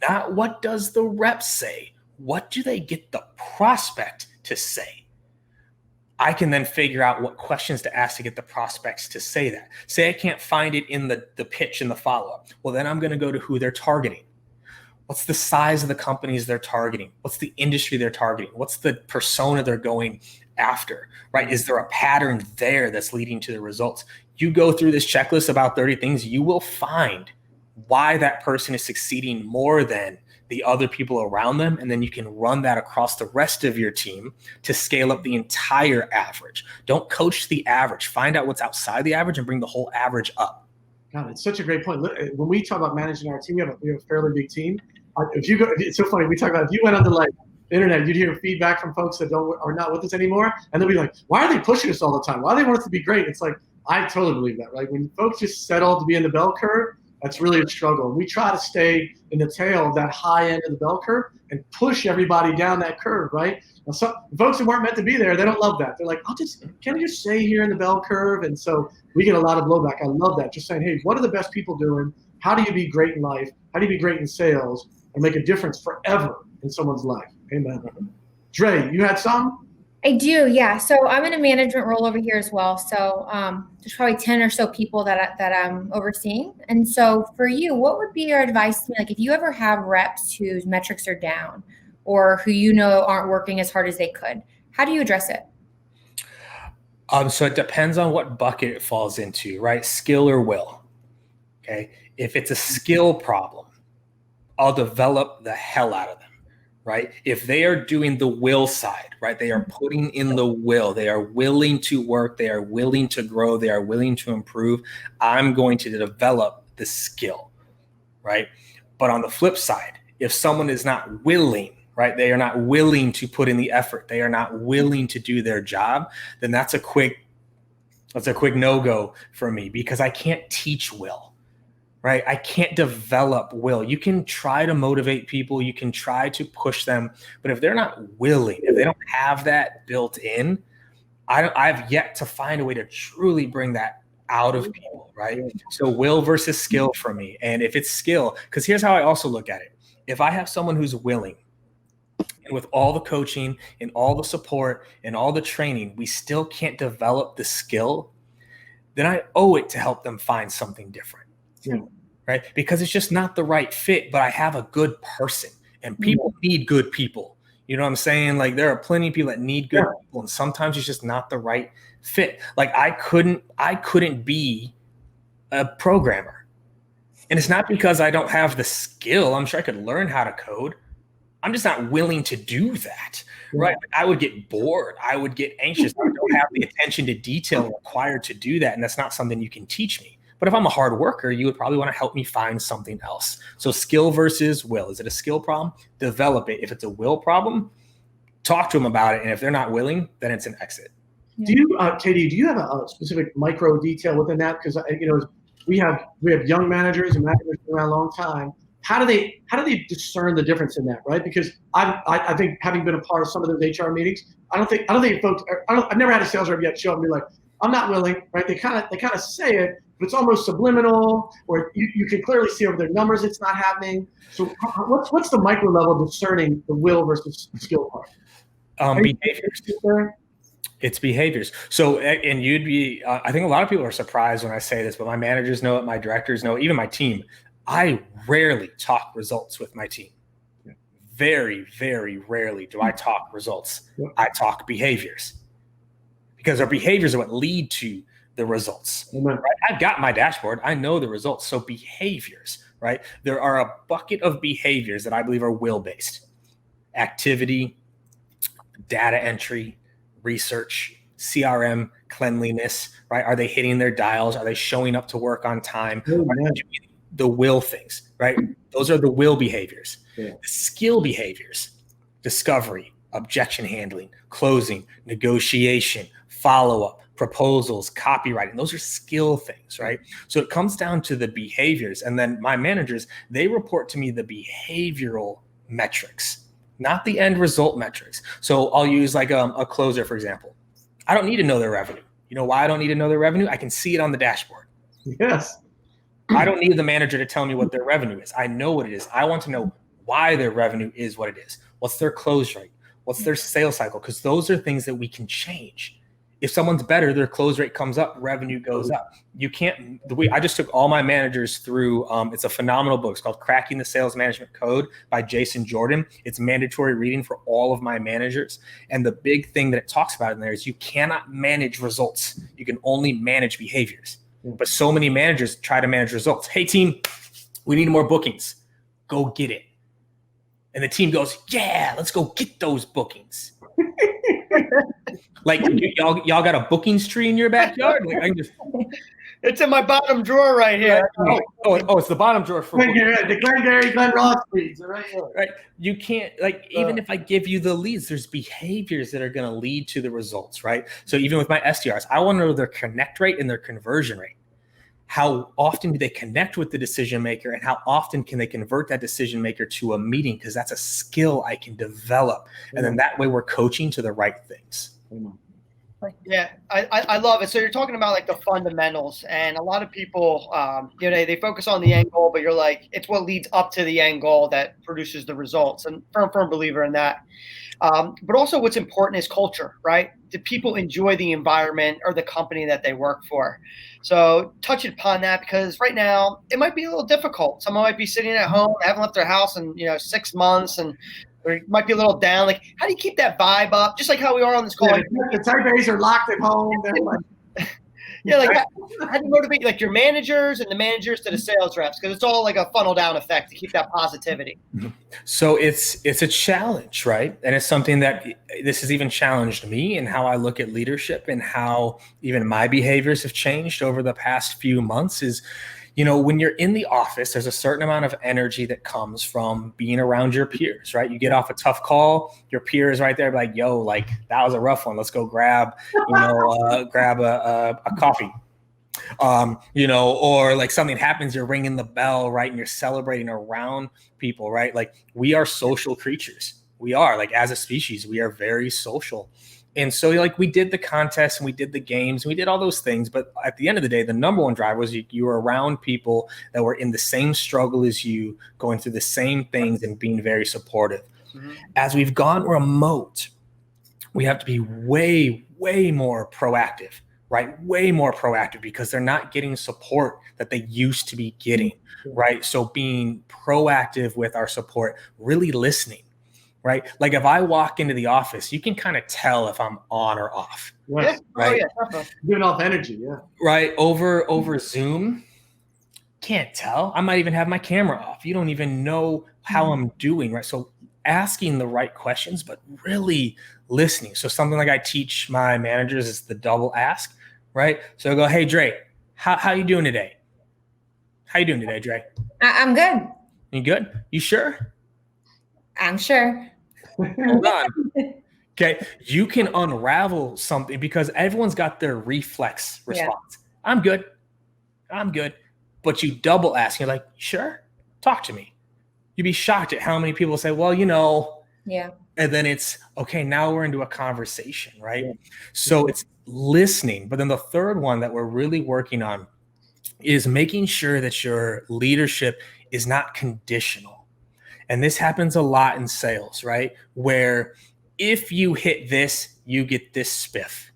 Not what does the rep say? What do they get the prospect to say? I can then figure out what questions to ask to get the prospects to say that. Say I can't find it in the pitch and the follow-up. Well, then I'm going to go to who they're targeting. What's the size of the companies they're targeting? What's the industry they're targeting? What's the persona they're going after, right? Is there a pattern there that's leading to the results? You go through this checklist about 30 things, you will find why that person is succeeding more than the other people around them. And then you can run that across the rest of your team to scale up the entire average. Don't coach the average. Find out what's outside the average and bring the whole average up. God, it's such a great point. When we talk about managing our team, we have a fairly big team. It's so funny. We talk about if you went on the internet, you'd hear feedback from folks that are not with us anymore. And they'll be like, why are they pushing us all the time? Why do they want us to be great? It's like, I totally believe that, right? When folks just settle to be in the bell curve, that's really a struggle. We try to stay in the tail of that high end of the bell curve and push everybody down that curve, right? Now, some folks who weren't meant to be there, they don't love that. They're like, can I just stay here in the bell curve? And so we get a lot of blowback. I love that. Just saying, hey, what are the best people doing? How do you be great in life? How do you be great in sales and make a difference forever in someone's life? Amen. Dre, you had some? I do, yeah. So I'm in a management role over here as well. So there's probably 10 or so people that I'm overseeing. And so for you, what would be your advice to me? Like if you ever have reps whose metrics are down or who aren't working as hard as they could, how do you address it? So it depends on what bucket it falls into, right? Skill or will. Okay. If it's a skill problem, I'll develop the hell out of them. Right? If they are doing the will side, right? They are putting in the will. They are willing to work. They are willing to grow. They are willing to improve. I'm going to develop the skill, right? But on the flip side, if someone is not willing, right? They are not willing to put in the effort. They are not willing to do their job. Then that's a quick no-go for me because I can't teach will. Right? I can't develop will. You can try to motivate people. You can try to push them. But if they're not willing, if they don't have that built in, I've yet to find a way to truly bring that out of people, right? So will versus skill for me. And if it's skill, because here's how I also look at it. If I have someone who's willing, and with all the coaching and all the support and all the training, we still can't develop the skill, then I owe it to help them find something different. Yeah. Right? Because it's just not the right fit, but I have a good person and people need good people. You know what I'm saying? Like there are plenty of people that need good people and sometimes it's just not the right fit. Like I couldn't be a programmer. And it's not because I don't have the skill. I'm sure I could learn how to code. I'm just not willing to do that. Right? I would get bored. I would get anxious. I don't have the attention to detail required to do that. And that's not something you can teach me. But if I'm a hard worker, you would probably want to help me find something else. So skill versus will. Is it a skill problem? Develop it. If it's a will problem, talk to them about it. And if they're not willing, then it's an exit. Do you, Katie, do you have a specific micro detail within that? Because, we have young managers and managers who've been around a long time. how do they discern the difference in that, right? Because I think having been a part of some of those HR meetings, I don't think folks. I've never had a sales rep yet show up and be like, I'm not willing, right? They kind of say it, but it's almost subliminal, or you can clearly see over their numbers it's not happening. So what's the micro level discerning the will versus skill part? Behaviors. It's behaviors. So, and you'd be, I think a lot of people are surprised when I say this, but my managers know it, my directors know it, even my team. I rarely talk results with my team. Very, very rarely do I talk results. I talk behaviors, because our behaviors are what lead to the results. Right? I've got my dashboard. I know the results. So behaviors, right? There are a bucket of behaviors that I believe are will-based. Activity, data entry, research, CRM, cleanliness, right? Are they hitting their dials? Are they showing up to work on time? Are they doing the will things, right? Those are the will behaviors. The skill behaviors: discovery, objection handling, closing, negotiation, follow-up, proposals, copywriting. Those are skill things, right? So it comes down to the behaviors. And then my managers, they report to me the behavioral metrics, not the end result metrics. So I'll use like a closer, for example. I don't need to know their revenue. You know why I don't need to know their revenue? I can see it on the dashboard. Yes. I don't need the manager to tell me what their revenue is. I know what it is. I want to know why their revenue is what it is. What's their close rate? What's their sales cycle? Because those are things that we can change. If someone's better, their close rate comes up, revenue goes up. You can't, I just took all my managers through, it's a phenomenal book. It's called Cracking the Sales Management Code by Jason Jordan. It's mandatory reading for all of my managers. And the big thing that it talks about in there is you cannot manage results. You can only manage behaviors. But so many managers try to manage results. Hey team, we need more bookings. Go get it. And the team goes, yeah, let's go get those bookings. Like y'all got a bookings tree in your backyard? Like, it's in my bottom drawer right here. Oh, it's the bottom drawer for the Glengarry Glen Ross leads, right? Right. You can't, like, even if I give you the leads, there's behaviors that are going to lead to the results, right? So even with my SDRs, I want to know their connect rate and their conversion rate. How often do they connect with the decision maker, and how often can they convert that decision maker to a meeting? Because that's a skill I can develop. And then that way we're coaching to the right things. Yeah, I love it. So you're talking about like the fundamentals, and a lot of people, they focus on the end goal, but you're like, it's what leads up to the end goal that produces the results. And firm believer in that. But also what's important is culture, right? Do people enjoy the environment or the company that they work for? So touch upon that, because right now it might be a little difficult. Someone might be sitting at home, haven't left their house in 6 months, and or might be a little down. Like, how do you keep that vibe up? Just like how we are on this call. Yeah, the type A's are locked at home. They're like, how do you motivate like your managers and the managers to the sales reps? Because it's all like a funnel down effect to keep that positivity. So it's a challenge, right? And it's something that this has even challenged me and how I look at leadership, and how even my behaviors have changed over the past few months is, when you're in the office, there's a certain amount of energy that comes from being around your peers, right? You get off a tough call, your peer is right there like, yo, like that was a rough one. Let's go grab a coffee, or like something happens, you're ringing the bell, right? And you're celebrating around people, right? Like we are social creatures. We are, like, as a species, we are very social. And so like we did the contest and we did the games and we did all those things. But at the end of the day, the number one driver was you were around people that were in the same struggle as you, going through the same things and being very supportive. Mm-hmm. As we've gone remote, we have to be way, way more proactive, right? Way more proactive, because they're not getting support that they used to be getting, right? So being proactive with our support, really listening. Right? Like if I walk into the office, you can kind of tell if I'm on or off. Yes. Right. Oh, yeah. Giving off energy. Yeah. Right. Over Zoom, can't tell. I might even have my camera off. You don't even know how I'm doing. Right. So asking the right questions, but really listening. So something like I teach my managers is the double ask. Right. So I go, hey, Dre, how you doing today? How you doing today, Dre? I'm good. You good? You sure? I'm sure. Hold on. Okay. You can unravel something because everyone's got their reflex response. Yeah. I'm good. But you double ask. You're like, sure? Talk to me. you'd be shocked at how many people say, well, Yeah. and then it's okay, now we're into a conversation, right? So it's listening. But then the third one that we're really working on is making sure that your leadership is not conditional. And this happens a lot in sales, right? Where if you hit this, you get this spiff.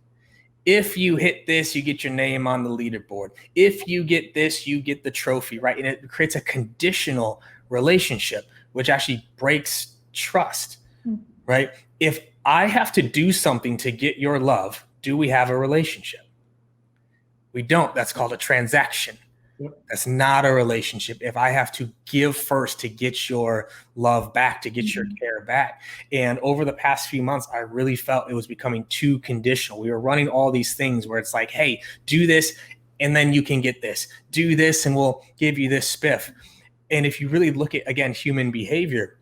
If you hit this, you get your name on the leaderboard. If you get this, you get the trophy, right? And it creates a conditional relationship, which actually breaks trust, right? If I have to do something to get your love, do we have a relationship? We don't. That's called a transaction. That's not a relationship. If I have to give first to get your love back, to get your care back. And over the past few months, I really felt it was becoming too conditional. We were running all these things where it's like, hey, do this, and then you can get this. Do this, and we'll give you this spiff. And if you really look at, again, human behavior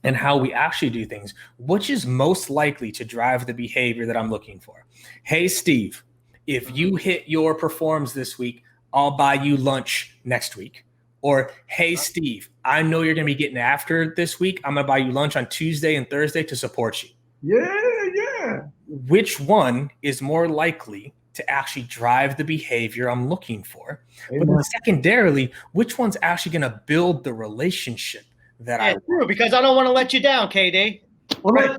and how we actually do things, which is most likely to drive the behavior that I'm looking for? Hey, Steve, if you hit your performs this week, I'll buy you lunch next week. Or, hey, Steve, I know you're going to be getting after it this week. I'm going to buy you lunch on Tuesday and Thursday to support you. Yeah. Which one is more likely to actually drive the behavior I'm looking for? But then secondarily, which one's actually going to build the relationship that I want? True, because I don't want to let you down, KD. Well,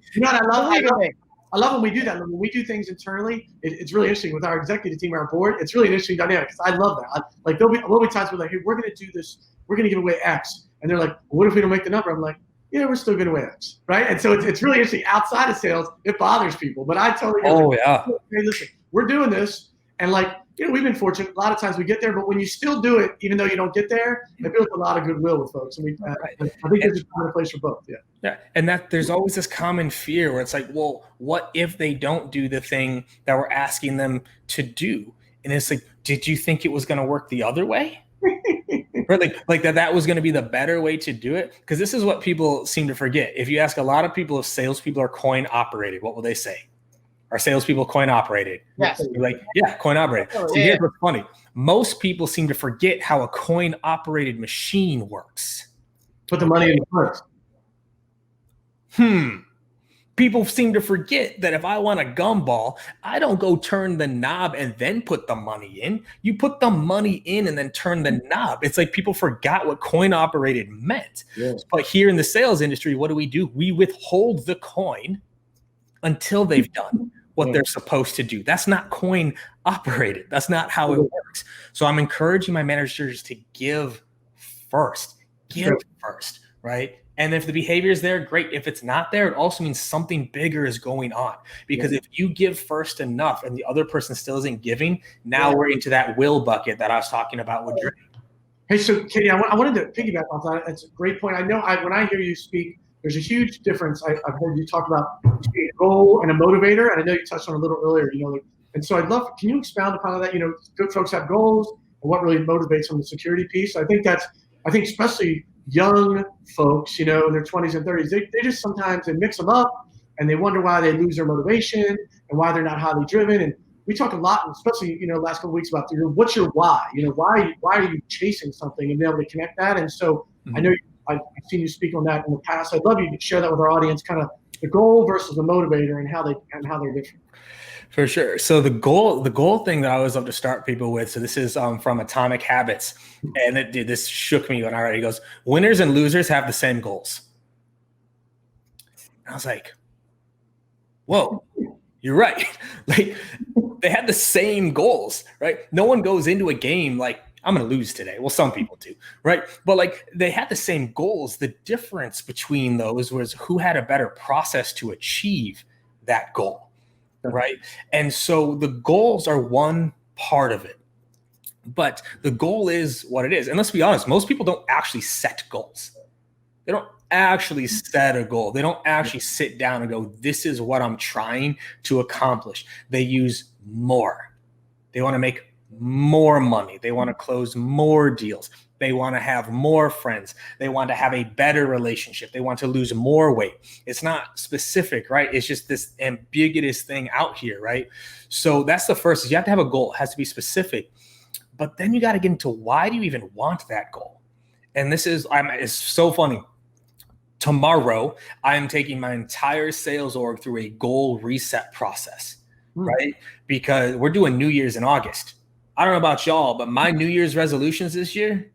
I love when we do that. When we do things internally, it's really interesting with our executive team, our board. It's really an interesting dynamic because I love that. There'll be times where like, hey, we're going to do this. We're going to give away X. And they're like, well, what if we don't make the number? I'm like, yeah, we're still giving away X, right? And so it's really interesting. Outside of sales, it bothers people. But I totally get hey, listen, we're doing this. And we've been fortunate. A lot of times we get there, but when you still do it, even though you don't get there, it builds a lot of goodwill with folks. And I think there's a common place for both. Yeah. And that there's always this common fear where it's like, well, what if they don't do the thing that we're asking them to do? And it's like, did you think it was going to work the other way? Or like that was going to be the better way to do it? Because this is what people seem to forget. If you ask a lot of people if salespeople are coin operated, what will they say? Are salespeople coin operated? Yes. You're like, yeah, coin operated. So here's what's funny. Most people seem to forget how a coin operated machine works. Put the money in the purse. People seem to forget that if I want a gumball, I don't go turn the knob and then put the money in. You put the money in and then turn the knob. It's like people forgot what coin operated meant. Yeah. But here in the sales industry, what do? We withhold the coin until they've done what they're supposed to do. That's not coin operated. That's not how it works. So I'm encouraging my managers to give first, right? And if the behavior is there, great. If it's not there, it also means something bigger is going on. Because if you give first enough and the other person still isn't giving, now we're into that will bucket that I was talking about with Drew. Hey, so Katie, I wanted to piggyback off that. That's a great point. I know when I hear you speak, there's a huge difference. I've heard you talk about a goal and a motivator, and I know you touched on it a little earlier. And so I'd love. Can you expound upon that? Good folks have goals, and what really motivates them, the security piece. I think especially young folks, in their 20s and 30s, they just sometimes they mix them up, and they wonder why they lose their motivation and why they're not highly driven. And we talk a lot, especially last couple of weeks about what's your why? Why are you chasing something, and be able to connect that. And so I know. I've seen you speak on that in the past. I'd love you to share that with our audience, kind of the goal versus the motivator and how they're different. For sure. So the goal thing that I always love to start people with. So this is from Atomic Habits, and this shook me when I read it. He goes, winners and losers have the same goals. And I was like, whoa, you're right. Like they had the same goals, right? No one goes into a game like, I'm going to lose today. Well, some people do, right? But they had the same goals. The difference between those was who had a better process to achieve that goal, right? And so the goals are one part of it, but the goal is what it is. And let's be honest, most people don't actually set goals. They don't actually set a goal. They don't actually sit down and go, this is what I'm trying to accomplish. They use more. They want to make more money. They want to close more deals. They want to have more friends. They want to have a better relationship. They want to lose more weight. It's not specific, right? It's just this ambiguous thing out here, right? So that's the first, is you have to have a goal. It has to be specific. But then you got to get into why do you even want that goal? And this is, it's so funny. tomorrow, I am taking my entire sales org through a goal reset process, right? Because we're doing New Year's in August. I don't know about y'all, but my New Year's resolutions this year.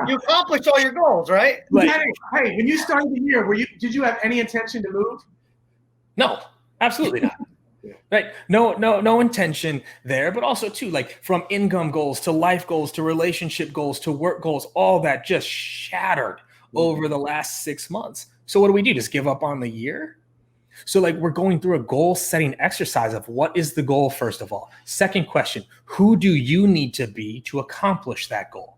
You accomplished all your goals, right? Like, hey, when you started the year, did you have any intention to move? No, absolutely not. Right. No intention there, but also too, like from income goals to life goals to relationship goals to work goals, all that just shattered over the last 6 months. So what do? Just give up on the year? So like we're going through a goal setting exercise of what is the goal, first of all. Second question, who do you need to be to accomplish that goal?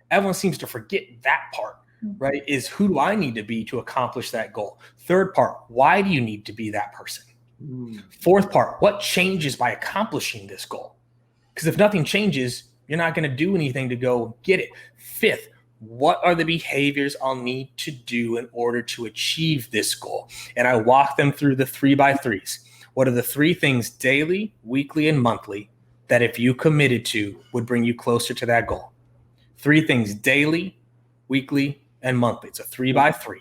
Everyone seems to forget that part, right? Is who do I need to be to accomplish that goal? Third part, why do you need to be that person? Fourth part, what changes by accomplishing this goal? Because if nothing changes, you're not going to do anything to go get it. Fifth, what are the behaviors I'll need to do in order to achieve this goal? And I walk them through the 3x3s. What are the 3 things daily, weekly, and monthly that if you committed to would bring you closer to that goal? 3 things daily, weekly, and monthly. It's a 3x3,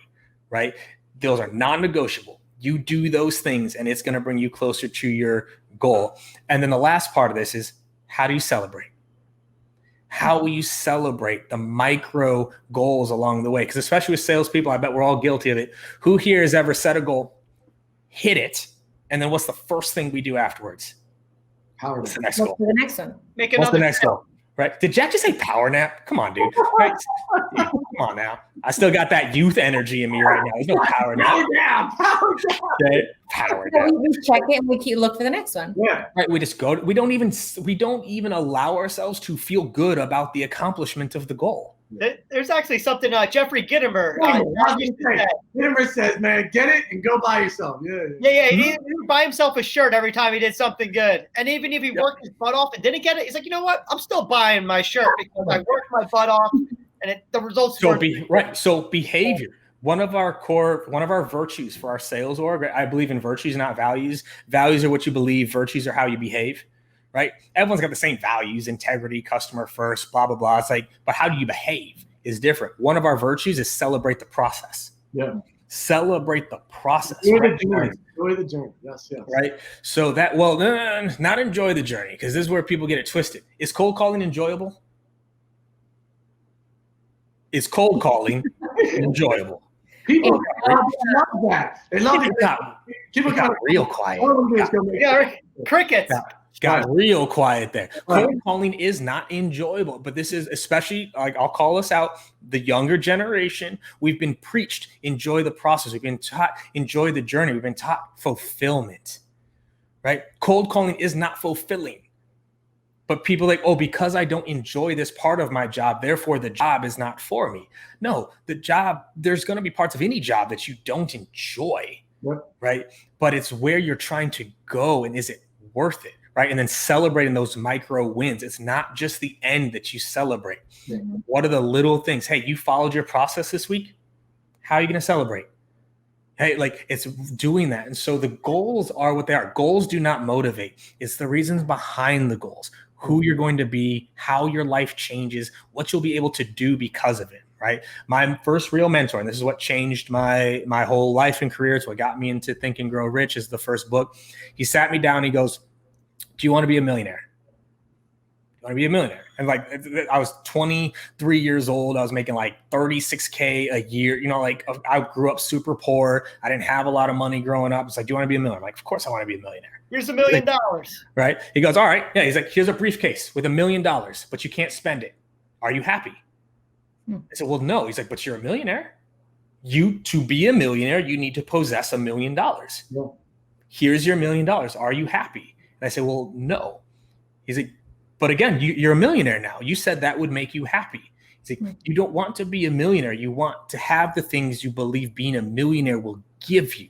right? Those are non-negotiable. You do those things and it's going to bring you closer to your goal. And then the last part of this is, how do you celebrate? How will you celebrate the micro goals along the way? Because especially with salespeople, I bet we're all guilty of it. Who here has ever set a goal, hit it, and then what's the first thing we do afterwards? What's the next goal? The next one. What's the next goal? Right? Did Jack just say power nap? Come on, dude. Right? Come on now. I still got that youth energy in me right now. There's no power nap. Power down. Okay? Power nap. So we check it and we look for the next one. Yeah. Right. We just go. We don't even allow ourselves to feel good about the accomplishment of the goal. There's actually something Jeffrey Gitomer. Gitomer says, man, get it and go buy yourself. Yeah. He would buy himself a shirt every time he did something good. And even if he worked his butt off and didn't get it, he's like, you know what? I'm still buying my shirt because I worked my butt off and the results. So behavior. One of our virtues for our sales org, I believe in virtues, not values. Values are what you believe. Virtues are how you behave. Right? Everyone's got the same values, integrity, customer first, blah, blah, blah. It's like, but how do you behave is different. One of our virtues is celebrate the process. Yeah. Celebrate the process. Enjoy the journey. Yes. Right. So not enjoy the journey, because this is where people get it twisted. Is cold calling enjoyable? Is cold calling enjoyable? People love that. They love it. People got real quiet. Crickets. Got real quiet there. Cold calling is not enjoyable, but this is especially, like, I'll call us out, the younger generation. We've been preached, enjoy the process. We've been taught, enjoy the journey. We've been taught fulfillment, right? Cold calling is not fulfilling. But people like, because I don't enjoy this part of my job, therefore the job is not for me. No, the job, there's going to be parts of any job that you don't enjoy, right? But it's where you're trying to go, and is it worth it? Right. And then celebrating those micro wins. It's not just the end that you celebrate. Mm-hmm. What are the little things? Hey, you followed your process this week. How are you going to celebrate? Hey, like, it's doing that. And so the goals are what they are. Goals do not motivate. It's the reasons behind the goals, who you're going to be, how your life changes, what you'll be able to do because of it. Right. My first real mentor, and this is what changed my whole life and career. It's what got me into Think and Grow Rich, is the first book. He sat me down. He goes, do you want to be a millionaire? You want to be a millionaire? And like, I was 23 years old. I was making like $36K a year. You know, like, I grew up super poor. I didn't have a lot of money growing up. It's like, do you want to be a millionaire? I'm like, of course I want to be a millionaire. Here's $1 million. Right. He goes, all right. Yeah. He's like, here's a briefcase with $1 million, but you can't spend it. Are you happy? I said, well, no. He's like, but you're a millionaire. To be a millionaire, you need to possess $1 million. Yeah. Here's your $1 million. Are you happy? And I said, well, no. He's like, but again, you're a millionaire now. You said that would make you happy. He's like, you don't want to be a millionaire. You want to have the things you believe being a millionaire will give you.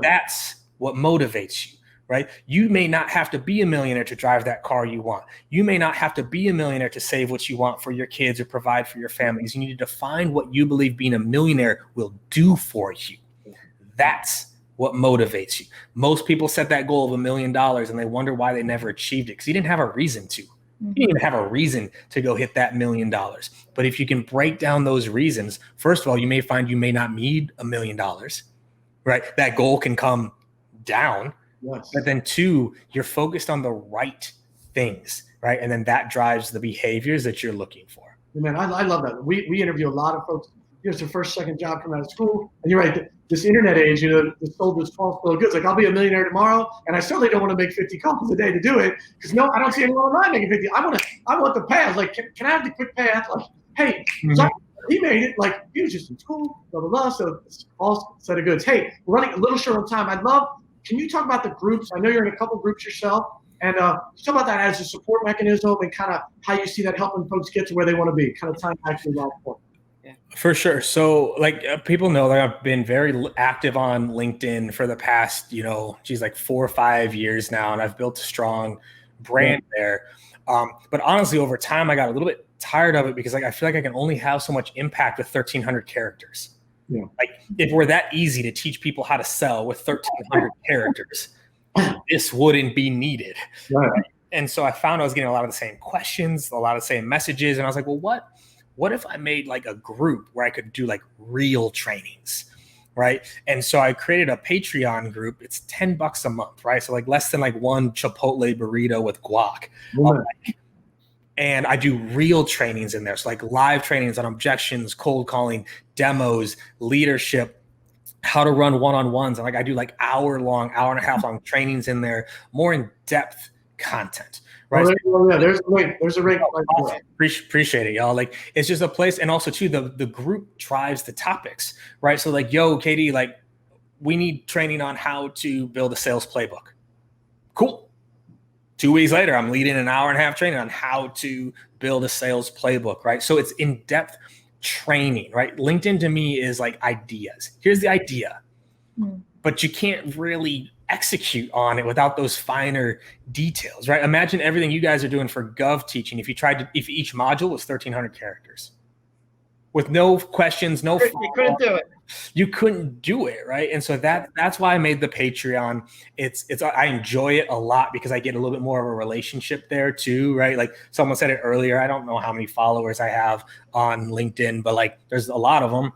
That's what motivates you, right? You may not have to be a millionaire to drive that car you want. You may not have to be a millionaire to save what you want for your kids or provide for your families. You need to define what you believe being a millionaire will do for you. That's what motivates you. Most people set that goal of $1 million and they wonder why they never achieved it, because he didn't have a reason to. You didn't even have a reason to go hit that $1 million. But if you can break down those reasons, first of all, you may find you may not need $1 million, right? That goal can come down. Yes. But then two, you're focused on the right things, right? And then that drives the behaviors that you're looking for. Man, I love that. We interview a lot of folks. Here's their first, second job coming out of school. And you're right, this internet age, the sold this false bill of goods. Like, I'll be a millionaire tomorrow, and I certainly don't want to make 50 calls a day to do it, because I don't see anyone online making 50. I want the path. Like, can I have the quick path? Like, hey, so he made it. Like, he was just in school, blah, blah, blah. So it's a false set of goods. Hey, we're running a little short on time. Can you talk about the groups? I know you're in a couple groups yourself. And talk about that as a support mechanism and kind of how you see that helping folks get to where they want to be, kind of time actually well for. For sure. So people know that I've been very active on LinkedIn for the past, like 4 or 5 years now. And I've built a strong brand there. But honestly, over time, I got a little bit tired of it because I feel like I can only have so much impact with 1,300 characters. Yeah. Like, if we're that easy to teach people how to sell with 1,300 characters, this wouldn't be needed. Right. And so I found I was getting a lot of the same questions, a lot of the same messages. And I was like, well, what if I made like a group where I could do like real trainings, right? And so I created a Patreon group. It's $10 a month, right? So like less than like one Chipotle burrito with guac. And I do real trainings in there. So like live trainings on objections, cold calling, demos, leadership, how to run one-on-ones. And like I do like hour and a half long trainings in there, more in-depth content. Right. Oh, yeah, there's a link. There's a link. Appreciate it, y'all. Like, it's just a place. And also too, the group drives the topics, right? So like, yo, Katie, like, we need training on how to build a sales playbook. Cool. 2 weeks later, I'm leading an hour and a half training on how to build a sales playbook, right? So it's in-depth training, right? LinkedIn to me is like ideas. Here's the idea, but you can't really execute on it without those finer details, right? Imagine everything you guys are doing for Gov teaching. If each module was 1,300 characters with no questions, no, you couldn't do it. You couldn't do it, right? And so that's why I made the Patreon. I enjoy it a lot because I get a little bit more of a relationship there too, right? Like someone said it earlier. I don't know how many followers I have on LinkedIn, but like there's a lot of them.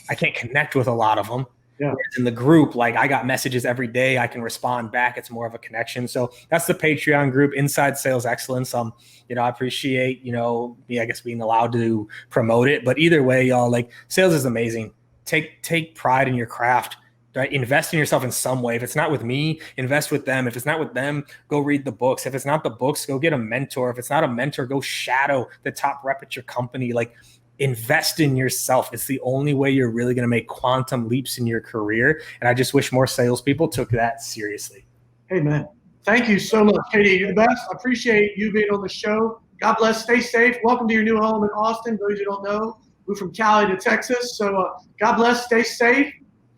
I can't connect with a lot of them. Yeah. In the group, like I got messages every day. I can respond back. It's more of a connection. So that's the Patreon group, Inside Sales Excellence. I appreciate, I guess being allowed to promote it. But either way, y'all, like sales is amazing. Take pride in your craft, right? Invest in yourself in some way. If it's not with me, invest with them. If it's not with them, go read the books. If it's not the books, go get a mentor. If it's not a mentor, go shadow the top rep at your company. Like, invest in yourself. It's the only way you're really going to make quantum leaps in your career. And I just wish more salespeople took that seriously. Hey, man. Thank you so much, Katie. You're the best. I appreciate you being on the show. God bless. Stay safe. Welcome to your new home in Austin. Those who don't know, moved from Cali to Texas. So God bless. Stay safe.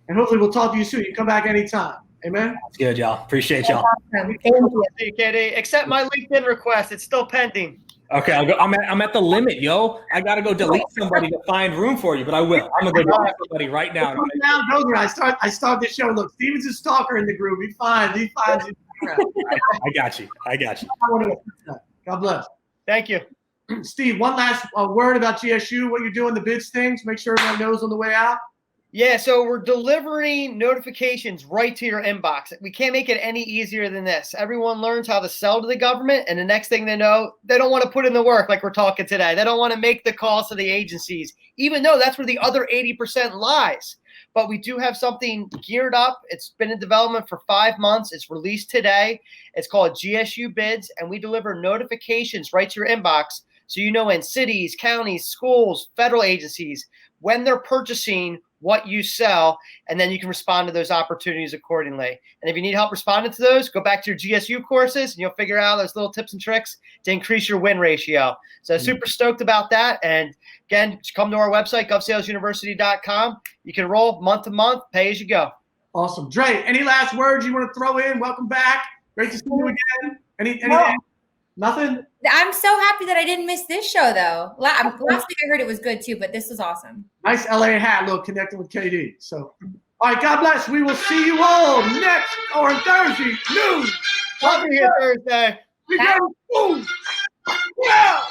And hopefully we'll talk to you soon. You can come back anytime. Amen. That's good, y'all. Appreciate y'all. Awesome. Thank you, Katie. Accept my LinkedIn request. It's still pending. Okay, I'll go. I'm at the limit, yo. I gotta go delete somebody to find room for you, but I will. I'm gonna go delete somebody right now. I start this show. Look, Steven's a stalker in the group. He finds you. I got you. God bless. Thank you, Steve. One last word about GSU. What you're doing, the bids things. Make sure everyone knows on the way out. Yeah, so we're delivering notifications right to your inbox. We can't make it any easier than this. Everyone learns how to sell to the government, and the next thing they know, they don't want to put in the work like we're talking today. They don't want to make the calls to the agencies, even though that's where the other 80% lies. But we do have something geared up. It's been in development for 5 months. It's released today. It's called GSU Bids, and we deliver notifications right to your inbox so you know in cities, counties, schools, federal agencies, when they're purchasing what you sell, and then you can respond to those opportunities accordingly. And if you need help responding to those, go back to your GSU courses and you'll figure out those little tips and tricks to increase your win ratio. So super stoked about that. And again, come to our website, govsalesuniversity.com. You can roll month to month, pay as you go. Awesome. Dre, any last words you want to throw in? Welcome back. Great to see you again. Anything? Nothing? I'm so happy that I didn't miss this show, though. Last week I heard it was good, too, but this was awesome. Nice LA hat, little connecting with KD. So, all right, God bless. We will see you all next or Thursday noon. I'll be here Thursday. We go. Yeah.